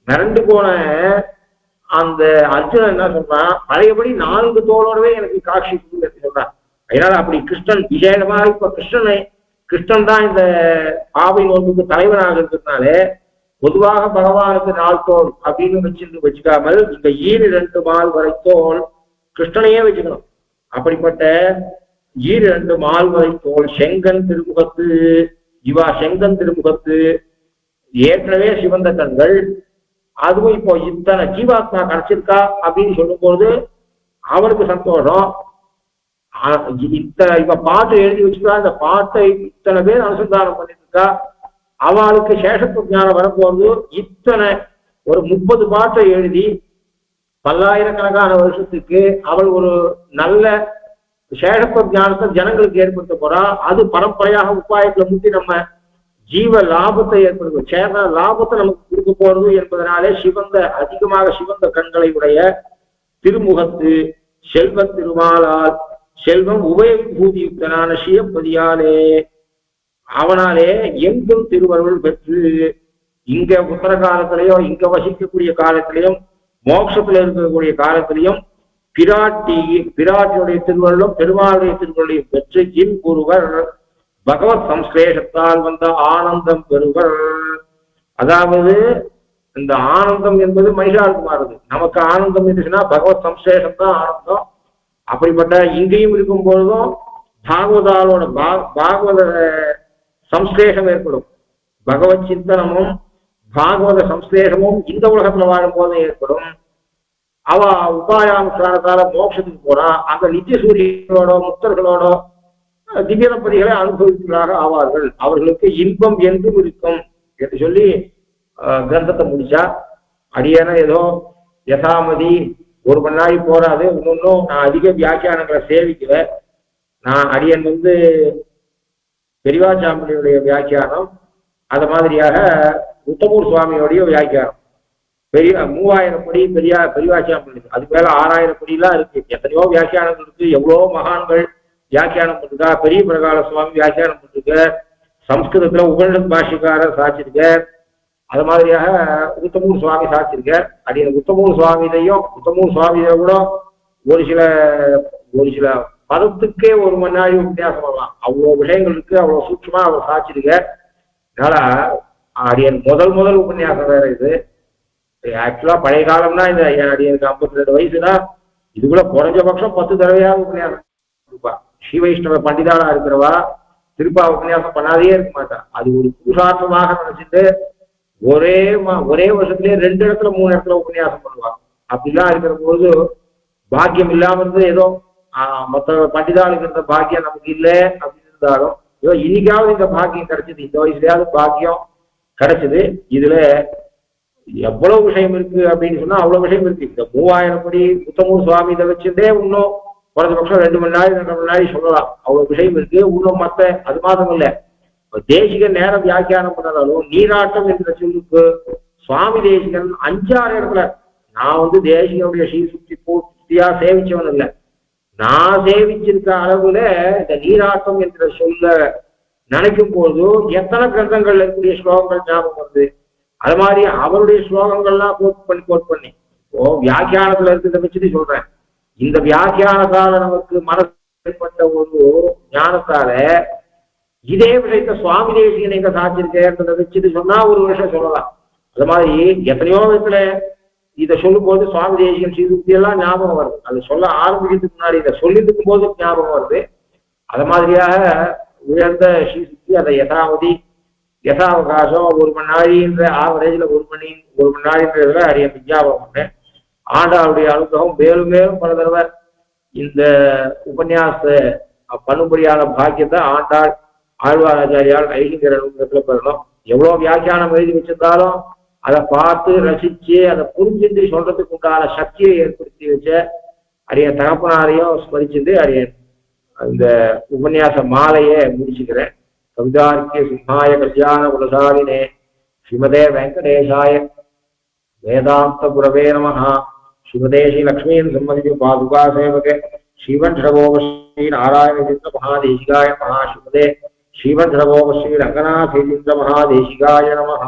மிரண்டு போன அந்த அர்ஜுனன் என்ன சொல்றான், பழையபடி 4 தோளோடவே எனக்கு காட்சி கொடு அப்படின்னு சொல்றான். அதனால அப்படி கிருஷ்ணன் விசேஷமா இப்ப கிருஷ்ணன் தான் இந்த ஆவை நோன்புக்கு தலைவனாக இருக்கிறதுனால பொதுவாக பகவானுக்கு 4 தோல் அப்படின்னு வச்சுக்காமல் இந்த 2 மால்வரை தோல் கிருஷ்ணனையே வச்சுக்கணும். அப்படிப்பட்ட 2 மால்வரை தோல் செங்கன் திருமுகத்து, இவா செங்கன் திருமுகத்து ஏற்கனவே சிவந்த கண்கள். அதுவும் இப்போ இத்தனை ஜீவாத்மா கிடைச்சிருக்கா அப்படின்னு சொல்லும்போது அவனுக்கு சந்தோஷம். இவ பாட்டு எழுதி வச்சுக்கா, இந்த பாட்டை இத்தனை பேர் அனுசந்தானம் பண்ணிட்டு இருக்கா, அவளுக்கு சேஷத்துவ ஞானம் வரும்போது இத்தனை ஒரு 30 பாட்டை எழுதி பல்லாயிரக்கணக்கான வருஷத்துக்கு அவள் ஒரு நல்ல சேஷத்துவ ஞானத்தை ஜனங்களுக்கு ஏற்படுத்த போறா. அது பரம்பரையாக உபாயத்துல முட்டி நம்ம ஜீவ லாபத்தை ஏற்படுத்தும், சேத லாபத்தை நமக்கு கொடுக்க போறது என்பதனாலே அதிகமாக சிவந்த கண்களை உடைய திருமுகத்து செல்வ திருமாலால் செல்வம் உபயபூதியுக்தனான சிவப்பதியாலே அவனாலே எங்கும் திருவருள் பெற்று இங்க உத்தர காலத்திலையும் இங்க வசிக்கக்கூடிய காலத்திலையும் மோட்சத்துல இருக்கக்கூடிய காலத்திலையும் பிராட்டியுடைய திருவருளும் பெருமாளுடைய திருவருளையும் பெற்று ஒருவர் பகவத் சம்ஸ்லேஷத்தால் வந்த ஆனந்தம் பெறுவர். அதாவது இந்த ஆனந்தம் என்பது மனிஷாளுக்கு மாறுது. நமக்கு ஆனந்தம் இருந்துச்சுன்னா பகவத் சம்ஸ்லேஷம் தான் ஆனந்தம். அப்படிப்பட்ட இங்கேயும் இருக்கும் பொழுதும் பாகவத சம்ஸ்லேஷம் ஏற்படும். பகவத் சிந்தனமும் பாகவத சம்ஸ்லேஷமும் இந்த உலகத்துல வாழும் போதும் ஏற்படும். அவ உபாயானுஷ்டானத்தால மோட்சத்துக்கு போறா. அங்க நித்திய சூரியனோட முக்தர்களோட திவ்யதம்பதிகளை அனுபவிப்பதாக ஆவார்கள். அவர்களுக்கு இன்பம் என்றும் இருக்கும் என்று சொல்லி கிரந்தத்தை முடிச்சா. அடியேன ஏதோ யசாமதி ஒரு மணி நாளை போறாது. இன்னொன்னும் நான் அதிக வியாக்கியானங்களை சேவிக்கல. நான் அடியன் பெரியவாச்சாம்பியுடைய வியாக்கியானம், அது மாதிரியாக உத்தமூர் சுவாமியோடைய வியாக்கியானம், 3000 படி பெரியவாச்சாம்பி இருக்கு. அது மேல 6000 படிலாம் இருக்கு. எத்தனையோ வியாக்கியானங்கள் இருக்கு. எவ்வளவோ மகான்கள் வியாக்கியானம் பண்ணிருக்கா. பெரிய பிரகால சுவாமி வியாக்கியானம் பண்ணிருக்க. சம்ஸ்கிருதத்துல உபனிஷத் பாஷிக்காரர் சாட்சிருக்க. அது மாதிரியாக உத்தமூர் சுவாமி சாட்சிருக்க. அப்படி எனக்கு உத்தமூர் சுவாமியில கூட ஒரு சில பதத்துக்கே ஒரு மணி நாள் வித்தியாசம் வரலாம். அவ்வளவு விஷயங்கள் இருக்கு. அவ்வளவு சூட்சமா அவர் சாட்சிருக்க. அதனால அடியன் முதல் உபன்யாசம் வேற இது. ஆக்சுவலா பழைய காலம்னா இந்த அடியனுக்கு 52 வயசுனா இதுக்குள்ள குறைஞ்சபட்சம் 10 தடவையாவது உபன்யாசம் இருப்பா. ஸ்ரீ வைஷ்ணவ பண்டிதாளா இருக்கிறவா திருப்பா உபன்யாசம் பண்ணாதே இருக்க மாட்டா. அது ஒரு புருஷார்த்தமாக நினைச்சிட்டு ஒரே வருஷத்துலயே 2 இடத்துல 3 இடத்துல உபன்யாசம் பண்ணுவாங்க. அப்படிலாம் இருக்கிற போது பாக்கியம் இல்லாம இருந்து ஏதோ மற்ற பண்டிதாளுக்கு இருந்த பாக்கியம் நமக்கு இல்லை அப்படின்னு இருந்தாலும் ஏதோ இன்னைக்காவது இந்த பாக்கியம் கிடைச்சது. இந்த வயசுலயாவது பாக்கியம் கிடைச்சது. இதுல எவ்வளவு விஷயம் இருக்கு அப்படின்னு சொன்னா அவ்வளவு விஷயம் இருக்கு. இந்த 3000 படி உத்தமூர் சுவாமி இதை வச்சுட்டே இன்னும் குறைஞ்சபட்சம் 2 மணி நேரம் 2 மணி நேரம் சொல்லலாம். அவ்வளவு விஷயம் இருக்கு. இன்னும் மத்த அது மாத்திரம் இல்லை. தேசிக நேரம் வியாக்கியானம் பண்ணாலும் நீராட்டம் என்ற சொல்லுக்கு சுவாமி தேசிகன் 5-6 இடத்துல நான் தேசிகனுடைய ஸ்ரீசுக்தி பூர்த்தியா சேவிச்சவன் இல்லை. நான் சேவிச்சிருக்க அளவுல இந்த நீராட்டம் என்ற சொல்ல நினைக்கும் போது எத்தனை கிரந்தங்கள்ல இருக்கக்கூடிய ஸ்லோகங்கள் ஞாபகம் வருது. அது மாதிரி அவருடைய ஸ்லோகங்கள்லாம் கோட் பண்ணி வியாக்கியானத்துல இருக்கிறத வச்சுட்டு சொல்றேன். இந்த வியாக்கியானத்தால நமக்கு மனசு ஏற்பட்ட ஒரு ஞானத்தால இதே விஷயத்த சுவாமி தேசிகன் எங்க சாட்சிருக்கேன்றதை வச்சுட்டு சொன்னா ஒரு விஷயம் சொல்லலாம். அது மாதிரி எத்தனையோ விதத்துல இதை சொல்லும் போது சுவாமி தேசிகன் ஸ்ரீசுக்தி எல்லாம் ஞாபகம் வருது. அது சொல்ல ஆரம்பிக்கிறதுக்கு முன்னாடி இதை சொல்லிருக்கும் போது ஞாபகம் வருது. அது மாதிரியாக உயர்ந்த ஸ்ரீசுக்தி அதை யசாவகாசம் 1 மணி நாளின்ற ஆவரேஜ்ல 1 மணி நாளின்றதுல அறிய விஞ்ஞாபகம் பண்ணேன். ஆண்டாளுடைய அனுகிரகம் மேலும் மேலும் பல தடவை இந்த உபன்யாச பண்ணும்படியான பாக்கியத்தை ஆழ்வாராச்சாரியால் ஐகிங்கிற அனுகிரகத்துல பெறணும். எவ்வளவு வியாக்கியானம் எழுதி வச்சிருந்தாலும் அதை பார்த்து ரசிச்சு அதை புரிஞ்சுட்டு சொல்றதுக்கு உண்டான சக்தியை ஏற்படுத்தி வச்ச அரியன் தகப்பனாரையும் ஸ்மரிச்சுட்டு அரியன் இந்த உபன்யாச மாலையை முடிச்சுக்கிறேன். கவிதார்க்கிய சிம்ஹாய கல்யாண குலசாலினே ஸ்ரீமதே வெங்கடேஷாய வேதாந்த குரவே நமஹ. ஸ்ரீமதே ஸ்ரீ லக்ஷ்மீன் சம்மதி பாதுகா சேவகே ஸ்ரீவன்ஷவோப ஸ்ரீ நாராயணேந்திர மகாதேசிகாய நமஹ. ஸ்ரீமதே ஸ்ரீவன்ஷவோப ஸ்ரீ ரங்கநாதேந்திர மகாதேசிகாய நமஹ.